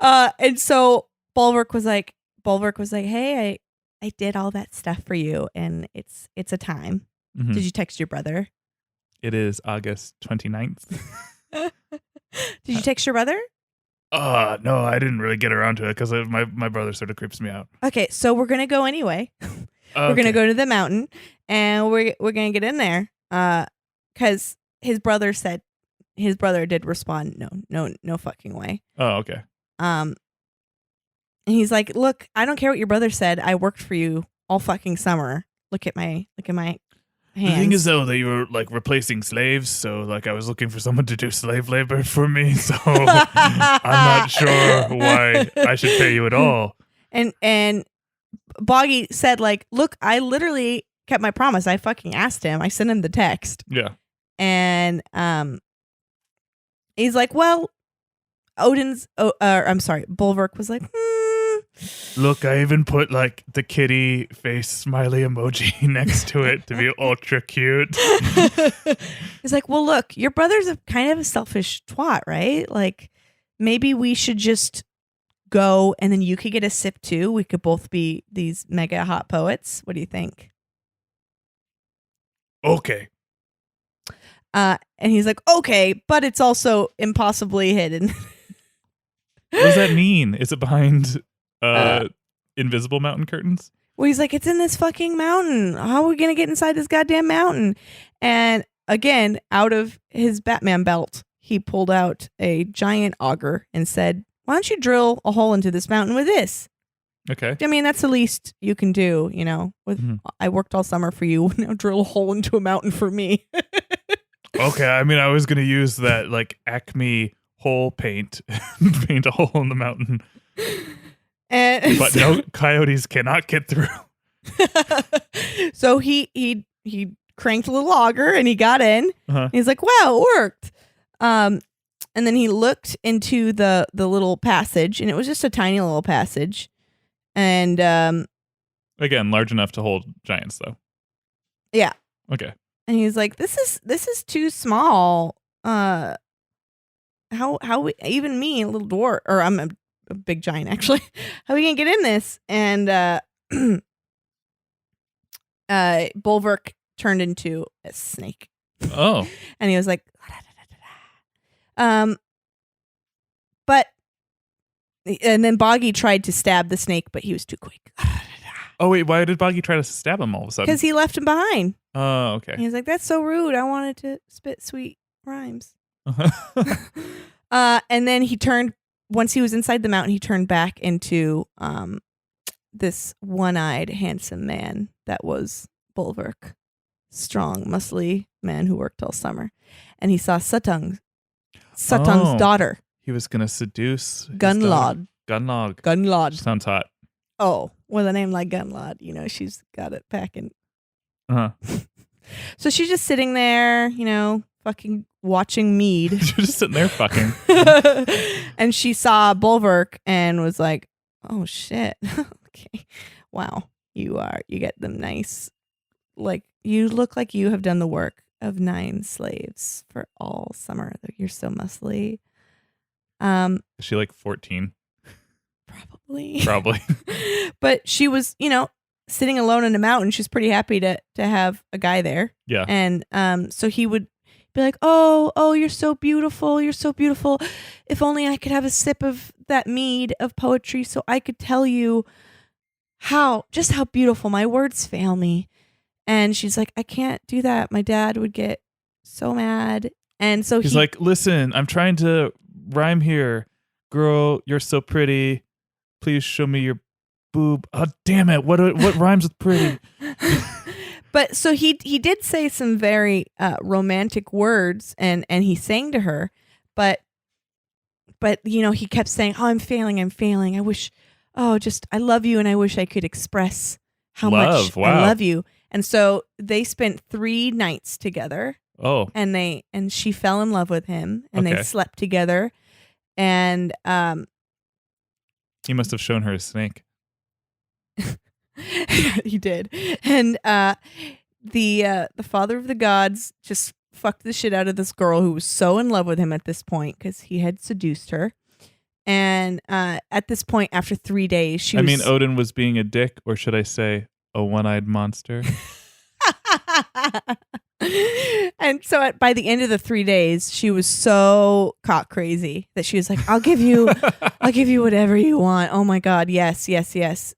[SPEAKER 3] And so Bulwark was like, hey, I did all that stuff for you, and it's a time.
[SPEAKER 2] Mhm.
[SPEAKER 3] Did you text your brother?
[SPEAKER 2] It is August 29th.
[SPEAKER 3] Did you text your brother?
[SPEAKER 2] No, I didn't really get around to it because my brother sort of creeps me out.
[SPEAKER 3] Okay, so we're gonna go anyway. We're gonna go to the mountain, and we're gonna get in there. Because his brother did respond, no fucking way.
[SPEAKER 2] Oh, okay.
[SPEAKER 3] And he's like, look, I don't care what your brother said. I worked for you all fucking summer. Look at my hands.
[SPEAKER 2] The thing is, though, that you were like replacing slaves, so like I was looking for someone to do slave labor for me, so I'm not sure why I should pay you at all.
[SPEAKER 3] And Boggy said, like, look, I literally kept my promise. I fucking asked him. I sent him the text.
[SPEAKER 2] Yeah.
[SPEAKER 3] And he's like, well, Bulwark was like,
[SPEAKER 2] Look, I even put like the kitty face smiley emoji next to it to be ultra cute.
[SPEAKER 3] He's like, well, look, your brother's kind of a selfish twat, right? Like, maybe we should just go, and then you could get a sip too. We could both be these mega hot poets. What do you think?
[SPEAKER 2] Okay.
[SPEAKER 3] And he's like, okay, but it's also impossibly hidden.
[SPEAKER 2] What does that mean? Is it behind invisible mountain curtains?
[SPEAKER 3] Well, he's like, it's in this fucking mountain. How are we going to get inside this goddamn mountain? And again, out of his Batman belt, he pulled out a giant auger and said, why don't you drill a hole into this mountain with this?
[SPEAKER 2] Okay.
[SPEAKER 3] I mean, that's the least you can do, you know. I worked all summer for you. Now drill a hole into a mountain for me.
[SPEAKER 2] Okay. I mean, I was going to use that like Acme hole paint, paint a hole in the mountain. But no, coyotes cannot get through.
[SPEAKER 3] So he cranked a little auger and he got in.
[SPEAKER 2] Uh-huh.
[SPEAKER 3] He's like, wow, it worked. And then he looked into the little passage, and it was just a tiny little passage. And
[SPEAKER 2] again, large enough to hold giants, though.
[SPEAKER 3] Yeah.
[SPEAKER 2] Okay.
[SPEAKER 3] And he's like, this is too small. How even me, a little dwarf, or I'm a big giant actually. How are we gonna get in this? And Bulwark turned into a snake.
[SPEAKER 2] Oh.
[SPEAKER 3] And he was like, but and then Boggy tried to stab the snake, but he was too quick.
[SPEAKER 2] Oh wait, why did Boggy try to stab him all of a sudden?
[SPEAKER 3] Because he left him behind.
[SPEAKER 2] Oh, okay.
[SPEAKER 3] He was like, that's so rude. I wanted to spit sweet rhymes. And then he turned, once he was inside the mountain, he turned back into this one-eyed, handsome man that was Bulwark. Strong, muscly man who worked all summer. And he saw Sutung's daughter.
[SPEAKER 2] He was going to seduce
[SPEAKER 3] Gunlod.
[SPEAKER 2] Gunlod. Sounds hot.
[SPEAKER 3] Oh, with a name like Gunlod, you know, she's got it packing.
[SPEAKER 2] Uh-huh.
[SPEAKER 3] So she's just sitting there, you know, fucking watching Mead.
[SPEAKER 2] She's just sitting there fucking.
[SPEAKER 3] And she saw Bulwark and was like, oh shit. Okay. Wow. You get them nice. Like, you look like you have done the work of 9 slaves for all summer. You're so muscly.
[SPEAKER 2] Is she like 14? Probably.
[SPEAKER 3] But she was, you know, sitting alone in a mountain. She's pretty happy to have a guy there.
[SPEAKER 2] Yeah.
[SPEAKER 3] And so he would be like, oh, you're so beautiful. You're so beautiful. If only I could have a sip of that mead of poetry so I could tell you how beautiful. My words fail me. And she's like, I can't do that. My dad would get so mad. And so
[SPEAKER 2] he's like, listen, I'm trying to rhyme here. Girl, you're so pretty. Please show me your boob. Oh, damn it. What rhymes with pretty?
[SPEAKER 3] But so he did say some very romantic words and he sang to her. But you know, he kept saying, oh, I'm failing. I wish, I love you. And I wish I could express how much I love you. And so they spent 3 nights together.
[SPEAKER 2] Oh.
[SPEAKER 3] And she fell in love with him, and they slept together. And
[SPEAKER 2] he must have shown her a snake.
[SPEAKER 3] He did. And the father of the gods just fucked the shit out of this girl who was so in love with him at this point because he had seduced her. And at this point, after 3 days, she was...
[SPEAKER 2] I mean, Odin was being a dick, or should I say a one-eyed monster?
[SPEAKER 3] And so by the end of the 3 days, she was so cock crazy that she was like, I'll give you whatever you want. Oh my God. Yes.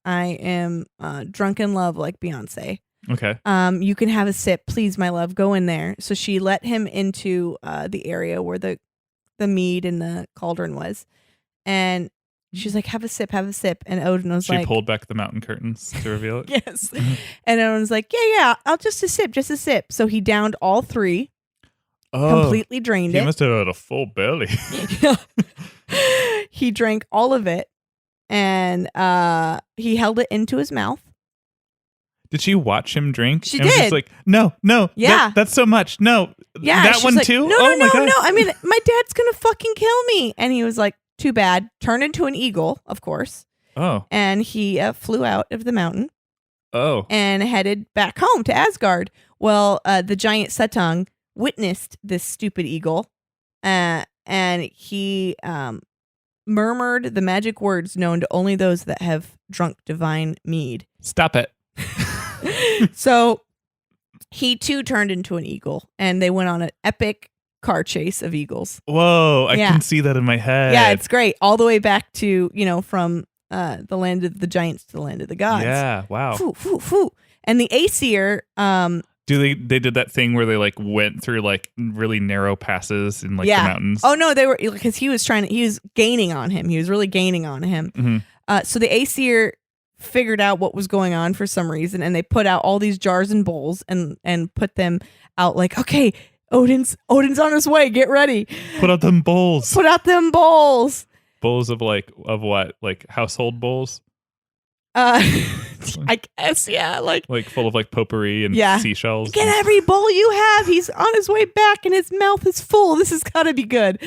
[SPEAKER 3] I am drunk in love like Beyonce.
[SPEAKER 2] Okay.
[SPEAKER 3] You can have a sip. Please, my love, go in there. So she let him into the area where the mead and the cauldron was. And she's like, have a sip. And Odin was
[SPEAKER 2] She
[SPEAKER 3] like...
[SPEAKER 2] pulled back the mountain curtains to reveal it?
[SPEAKER 3] Yes. And Odin was like, yeah, I'll just a sip. So he downed all 3, completely drained
[SPEAKER 2] he
[SPEAKER 3] it.
[SPEAKER 2] must have had a full belly.
[SPEAKER 3] He drank all of it, and he held it into his mouth.
[SPEAKER 2] Did she watch him drink?
[SPEAKER 3] She
[SPEAKER 2] and was
[SPEAKER 3] did.
[SPEAKER 2] just like, no,
[SPEAKER 3] Yeah.
[SPEAKER 2] that's so much. No,
[SPEAKER 3] Yeah,
[SPEAKER 2] that
[SPEAKER 3] she's
[SPEAKER 2] one
[SPEAKER 3] like,
[SPEAKER 2] too?
[SPEAKER 3] No,
[SPEAKER 2] oh my God.
[SPEAKER 3] no. I mean, my dad's going to fucking kill me. And he was like, too bad. Turned into an eagle, of course.
[SPEAKER 2] Oh,
[SPEAKER 3] And he flew out of the mountain
[SPEAKER 2] oh.
[SPEAKER 3] and headed back home to Asgard. Well, the giant Suttung witnessed this stupid eagle, and he murmured the magic words known to only those that have drunk divine mead.
[SPEAKER 2] Stop it.
[SPEAKER 3] So he too turned into an eagle, and they went on an epic car chase of eagles.
[SPEAKER 2] Whoa, I
[SPEAKER 3] Yeah.
[SPEAKER 2] can see that in my head.
[SPEAKER 3] Yeah, it's great. All the way back to, from the land of the giants to the land of the gods.
[SPEAKER 2] Yeah, wow.
[SPEAKER 3] Foo, foo, foo. And the Aesir,
[SPEAKER 2] They did that thing where they like went through like really narrow passes in like
[SPEAKER 3] yeah.
[SPEAKER 2] the mountains.
[SPEAKER 3] Oh no, they were, because he was gaining on him. He was really gaining on him.
[SPEAKER 2] Mm-hmm.
[SPEAKER 3] So the Aesir figured out what was going on for some reason, and they put out all these jars and bowls and put them out like, okay, Odin's on his way. Get ready.
[SPEAKER 2] Put out them bowls.
[SPEAKER 3] Put out them bowls.
[SPEAKER 2] Bowls of what? Like household bowls?
[SPEAKER 3] I guess, yeah. Like
[SPEAKER 2] Full of like potpourri and
[SPEAKER 3] Yeah.
[SPEAKER 2] seashells.
[SPEAKER 3] get every bowl you have. He's on his way back, and his mouth is full. This has got to be good.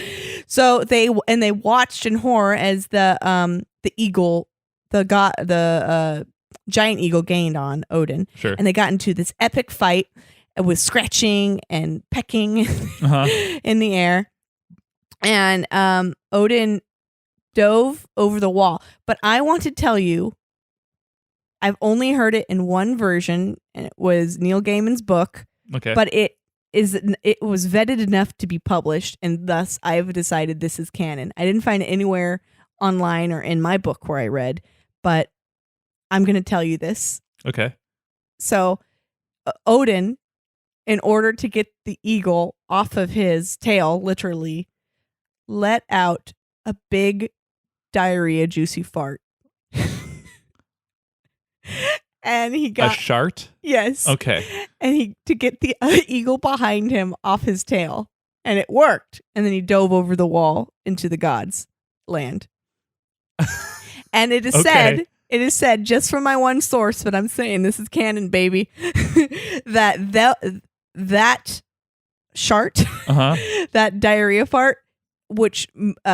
[SPEAKER 3] So they watched in horror as the eagle, the giant eagle gained on Odin,
[SPEAKER 2] Sure.
[SPEAKER 3] and they got into this epic fight with scratching and pecking
[SPEAKER 2] Uh-huh.
[SPEAKER 3] in the air, and Odin dove over the wall. But I want to tell you, I've only heard it in one version, and it was Neil Gaiman's book.
[SPEAKER 2] Okay.
[SPEAKER 3] But it was vetted enough to be published, and thus I've decided this is canon. I didn't find it anywhere online or in my book where I read, but I'm going to tell you this.
[SPEAKER 2] Okay.
[SPEAKER 3] So Odin, in order to get the eagle off of his tail, literally let out a big diarrhea juicy fart. And he got
[SPEAKER 2] a shart?
[SPEAKER 3] yes.
[SPEAKER 2] Okay.
[SPEAKER 3] And to get the eagle behind him off his tail, and it worked. And then he dove over the wall into the gods' land. And it is said, just from my one source, but I'm saying this is canon, baby, that shart, that diarrhea fart, which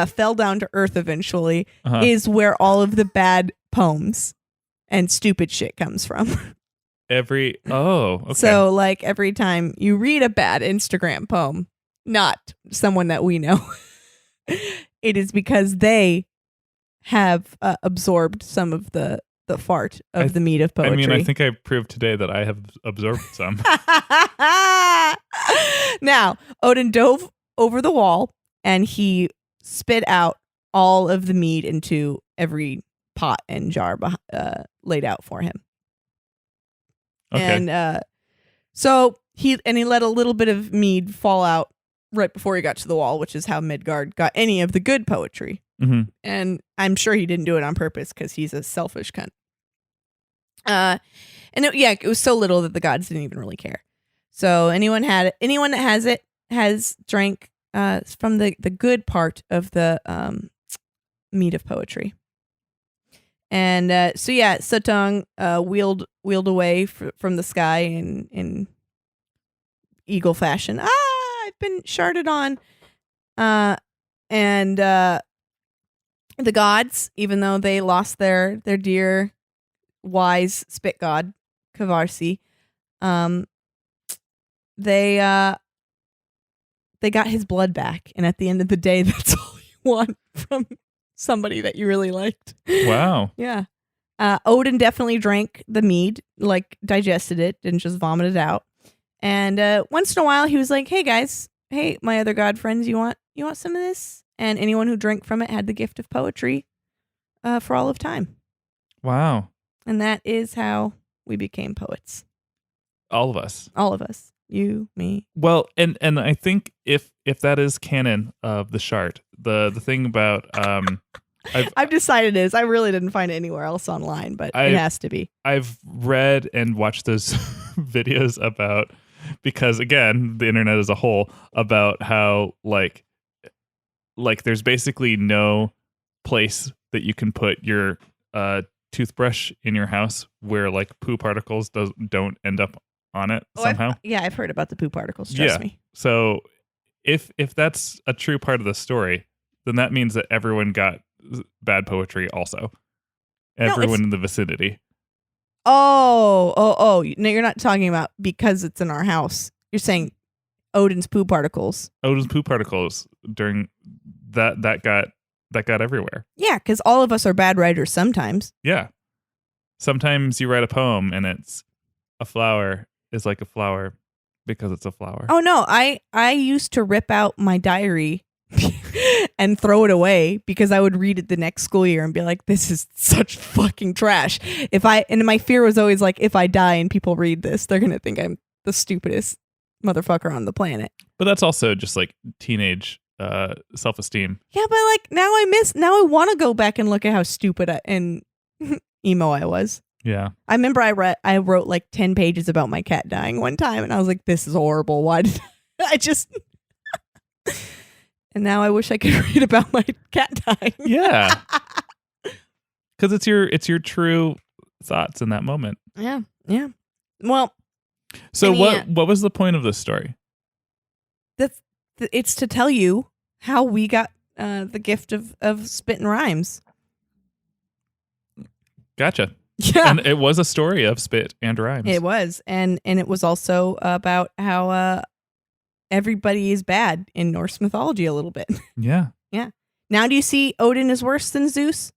[SPEAKER 3] fell down to earth eventually, is where all of the bad poems and stupid shit comes from.
[SPEAKER 2] Okay.
[SPEAKER 3] So like every time you read a bad Instagram poem, not someone that we know, it is because they have absorbed some of the fart of the mead of poetry.
[SPEAKER 2] I mean, I think I proved today that I have absorbed some.
[SPEAKER 3] Now, Odin dove over the wall, and he spit out all of the mead into every pot and jar laid out for him.
[SPEAKER 2] Okay.
[SPEAKER 3] And so he let a little bit of mead fall out right before he got to the wall, which is how Midgard got any of the good poetry.
[SPEAKER 2] Mm-hmm.
[SPEAKER 3] And I'm sure he didn't do it on purpose because he's a selfish cunt. It was so little that the gods didn't even really care. So anyone that has it has drank from the good part of the mead of poetry. And Suttung wheeled away from the sky in eagle fashion. I've been sharded on. And the gods, even though they lost their dear wise spit god Kavarsi, they they got his blood back. And at the end of the day, that's all you want from somebody that you really liked.
[SPEAKER 2] Wow.
[SPEAKER 3] Yeah. Odin definitely drank the mead, like digested it, didn't just vomit it out. And once in a while, he was like, "Hey guys, hey my other god friends, you want some of this?" And anyone who drank from it had the gift of poetry for all of time.
[SPEAKER 2] Wow.
[SPEAKER 3] And that is how we became poets.
[SPEAKER 2] All of us.
[SPEAKER 3] All of us, you, me.
[SPEAKER 2] Well, and I think if that is canon of the Shard, the thing about
[SPEAKER 3] I've decided it is. I really didn't find it anywhere else online, but it has to be.
[SPEAKER 2] I've read and watched those videos about, because again, the internet as a whole, about how like there's basically no place that you can put your toothbrush in your house where like poo particles don't end up on it somehow.
[SPEAKER 3] I've heard about the poo particles. Trust me.
[SPEAKER 2] So if that's a true part of the story, then that means that everyone got bad poetry also. Everyone in the vicinity.
[SPEAKER 3] Oh. No, you're not talking about because it's in our house. You're saying Odin's poo particles.
[SPEAKER 2] Odin's poo particles during that got everywhere.
[SPEAKER 3] Yeah, because all of us are bad writers sometimes.
[SPEAKER 2] Yeah. Sometimes you write a poem and it's a flower is like a flower because it's a flower.
[SPEAKER 3] Oh no, I used to rip out my diary and throw it away because I would read it the next school year and be like, this is such fucking trash. And my fear was always like, if I die and people read this, they're gonna think I'm the stupidest motherfucker on the planet.
[SPEAKER 2] But that's also just like teenage self-esteem.
[SPEAKER 3] Yeah, but like now I want to go back and look at how stupid and emo I was.
[SPEAKER 2] Yeah.
[SPEAKER 3] I remember I wrote like 10 pages about my cat dying one time and I was like, this is horrible. Why did I just And now I wish I could read about my cat dying.
[SPEAKER 2] Yeah. Cuz it's your true thoughts in that moment.
[SPEAKER 3] Yeah. Yeah. Well,
[SPEAKER 2] so what was the point of this story?
[SPEAKER 3] It's to tell you how we got the gift of spitting rhymes.
[SPEAKER 2] Gotcha.
[SPEAKER 3] Yeah.
[SPEAKER 2] And it was a story of spit and rhymes.
[SPEAKER 3] It was. And it was also about how everybody is bad in Norse mythology a little bit.
[SPEAKER 2] Yeah.
[SPEAKER 3] Yeah. Now do you see Odin is worse than Zeus?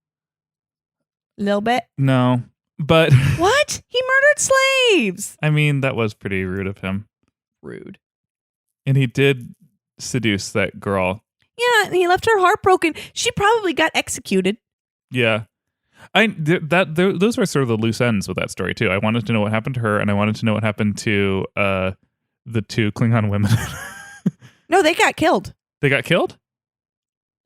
[SPEAKER 3] A little bit?
[SPEAKER 2] No. But
[SPEAKER 3] what? He murdered slaves.
[SPEAKER 2] I mean, that was pretty rude of him.
[SPEAKER 3] Rude.
[SPEAKER 2] And he did seduce that girl.
[SPEAKER 3] Yeah, and he left her heartbroken. She probably got executed.
[SPEAKER 2] Yeah. Those were sort of the loose ends with that story too. I wanted to know what happened to her, and I wanted to know what happened to the two Klingon women.
[SPEAKER 3] No, they got killed.
[SPEAKER 2] They got killed?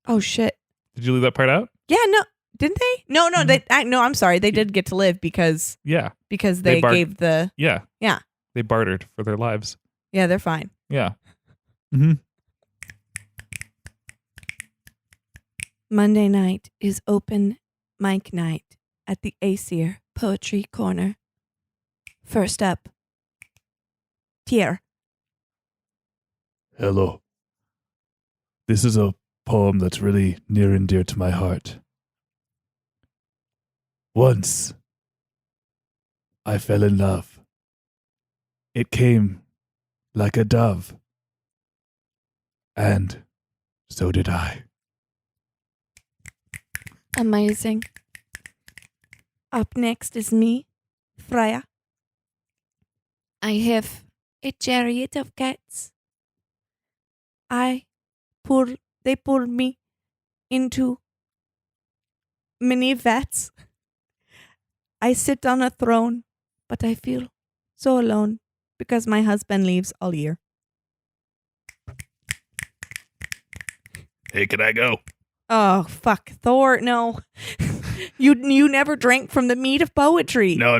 [SPEAKER 3] Oh shit!
[SPEAKER 2] Did you leave that part out?
[SPEAKER 3] Yeah, no, didn't they? No, I'm sorry. They did get to live because they gave the
[SPEAKER 2] yeah
[SPEAKER 3] yeah
[SPEAKER 2] they bartered for their lives.
[SPEAKER 3] Yeah, they're fine.
[SPEAKER 2] Yeah. Mm-hmm.
[SPEAKER 3] Monday night is open mic night at the Aesir Poetry Corner. First up, Tier.
[SPEAKER 4] Hello. This is a poem that's really near and dear to my heart. Once, I fell in love. It came like a dove. And so did I.
[SPEAKER 3] Amazing. Up next is me, Freya. I have a chariot of cats. They pour me into many vats. I sit on a throne, but I feel so alone because my husband leaves all year.
[SPEAKER 4] Hey, can I go?
[SPEAKER 3] Oh, fuck. Thor, no. You never drank from the mead of poetry.
[SPEAKER 4] No.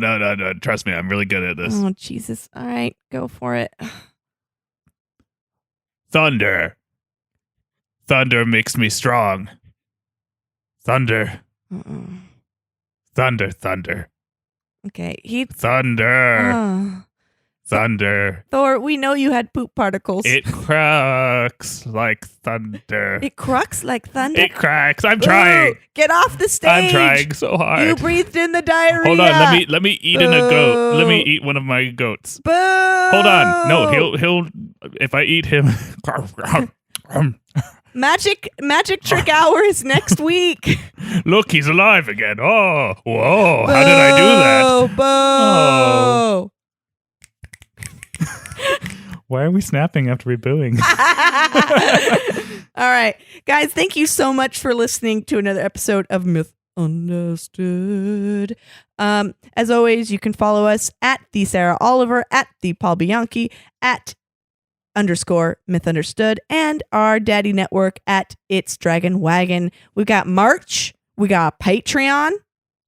[SPEAKER 4] Trust me, I'm really good at this.
[SPEAKER 3] Oh, Jesus. All right, go for it.
[SPEAKER 4] Thunder. Thunder makes me strong. Thunder. Thunder.
[SPEAKER 3] Okay.
[SPEAKER 4] Thunder.
[SPEAKER 2] thunder.
[SPEAKER 3] Thor, we know you had poop particles.
[SPEAKER 2] It cracks like thunder.
[SPEAKER 3] It cracks like thunder.
[SPEAKER 2] It cracks. I'm trying.
[SPEAKER 3] Ooh, get off the stage.
[SPEAKER 2] I'm trying so hard.
[SPEAKER 3] You breathed in the diarrhea.
[SPEAKER 2] Hold on. Let me eat in a goat. Let me
[SPEAKER 3] Boo.
[SPEAKER 2] eat one of my goats.
[SPEAKER 3] Boo.
[SPEAKER 2] Hold on. No, he'll. If I eat him.
[SPEAKER 3] Magic trick hour is next week.
[SPEAKER 2] Look, he's alive again. Oh, whoa! How did I do that?
[SPEAKER 3] Boo.
[SPEAKER 2] Oh. Why are we snapping after we booing?
[SPEAKER 3] All right, guys, thank you so much for listening to another episode of Myth Understood. As always, you can follow us at the Sarah Oliver, at the Paul Bianchi, at _Myth Understood, and our daddy network at It's Dragon Wagon. We've got merch. We got Patreon.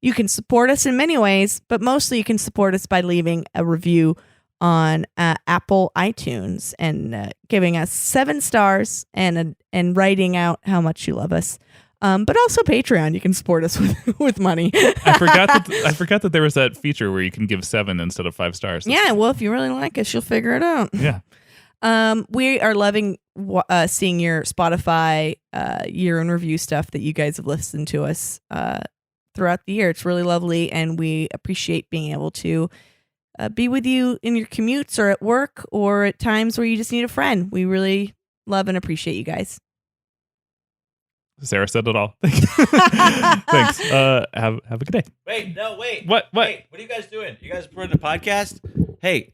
[SPEAKER 3] You can support us in many ways, but mostly you can support us by leaving a review on Apple iTunes and giving us 7 stars and writing out how much you love us. But also Patreon, you can support us with money.
[SPEAKER 2] I forgot that there was that feature where you can give 7 instead of 5 stars.
[SPEAKER 3] Yeah, well, if you really like us, you'll figure it out.
[SPEAKER 2] Yeah.
[SPEAKER 3] We are loving seeing your Spotify year in review stuff that you guys have listened to us throughout the year. It's really lovely, and we appreciate being able to be with you in your commutes or at work or at times where you just need a friend. We really love and appreciate you guys.
[SPEAKER 2] Sarah said it all. Thanks. Have a good day.
[SPEAKER 5] Wait.
[SPEAKER 2] What?
[SPEAKER 5] Wait, what are you guys doing? You guys putting a podcast? Hey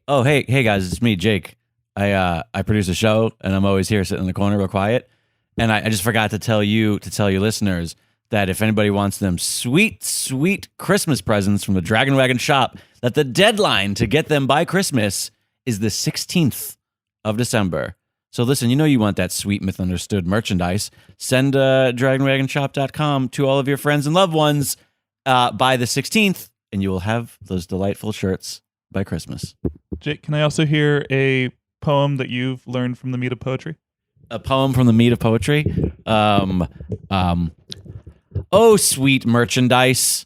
[SPEAKER 5] guys, it's me, Jake. I produce a show, and I'm always here sitting in the corner real quiet. And I just forgot to tell you listeners that if anybody wants them sweet, sweet Christmas presents from the Dragon Wagon shop, that the deadline to get them by Christmas is the 16th of December. So listen, you want that sweet Myth Understood merchandise. Send dragonwagonshop.com to all of your friends and loved ones by the 16th, and you will have those delightful shirts by Christmas.
[SPEAKER 2] Jake, can I also hear a poem that you've learned from the Mead of Poetry?
[SPEAKER 5] A poem from the Mead of Poetry? Oh, sweet merchandise,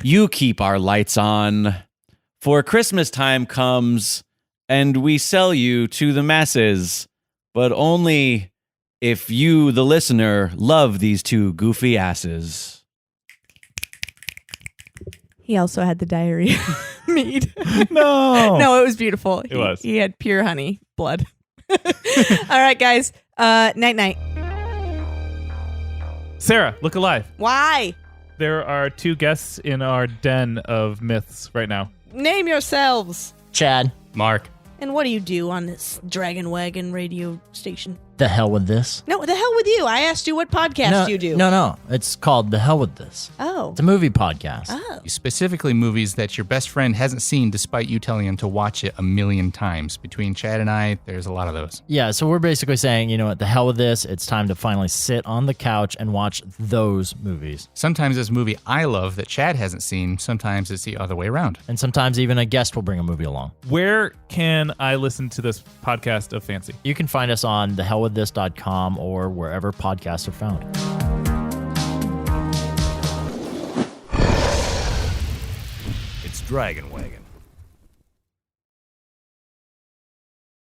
[SPEAKER 5] you keep our lights on, for Christmas time comes, and we sell you to the masses, but only if you, the listener, love these 2 goofy asses.
[SPEAKER 3] He also had the diarrhea mead.
[SPEAKER 2] No.
[SPEAKER 3] No, it was beautiful.
[SPEAKER 2] It was.
[SPEAKER 3] He had pure honey blood. All right, guys. Night.
[SPEAKER 2] Sarah, look alive.
[SPEAKER 3] Why?
[SPEAKER 2] There are 2 guests in our den of myths right now.
[SPEAKER 3] Name yourselves.
[SPEAKER 6] Chad,
[SPEAKER 7] Mark.
[SPEAKER 3] And what do you do on this Dragon Wagon radio station?
[SPEAKER 6] the hell with this.
[SPEAKER 3] No, the hell with you. I asked you what podcast you do.
[SPEAKER 6] No. It's called The Hell with This.
[SPEAKER 3] Oh.
[SPEAKER 6] It's a movie podcast.
[SPEAKER 3] Oh.
[SPEAKER 7] Specifically movies that your best friend hasn't seen despite you telling him to watch it 1,000,000 times. Between Chad and I, there's a lot of those.
[SPEAKER 6] Yeah, so we're basically saying, you know what, the hell with this. It's time to finally sit on the couch and watch those movies.
[SPEAKER 7] Sometimes it's a movie I love that Chad hasn't seen. Sometimes it's the other way around.
[SPEAKER 6] And sometimes even a guest will bring a movie along.
[SPEAKER 2] Where can I listen to this podcast of fancy?
[SPEAKER 6] You can find us on thehellwiththis.com or wherever podcasts are found.
[SPEAKER 8] It's Dragon Wagon.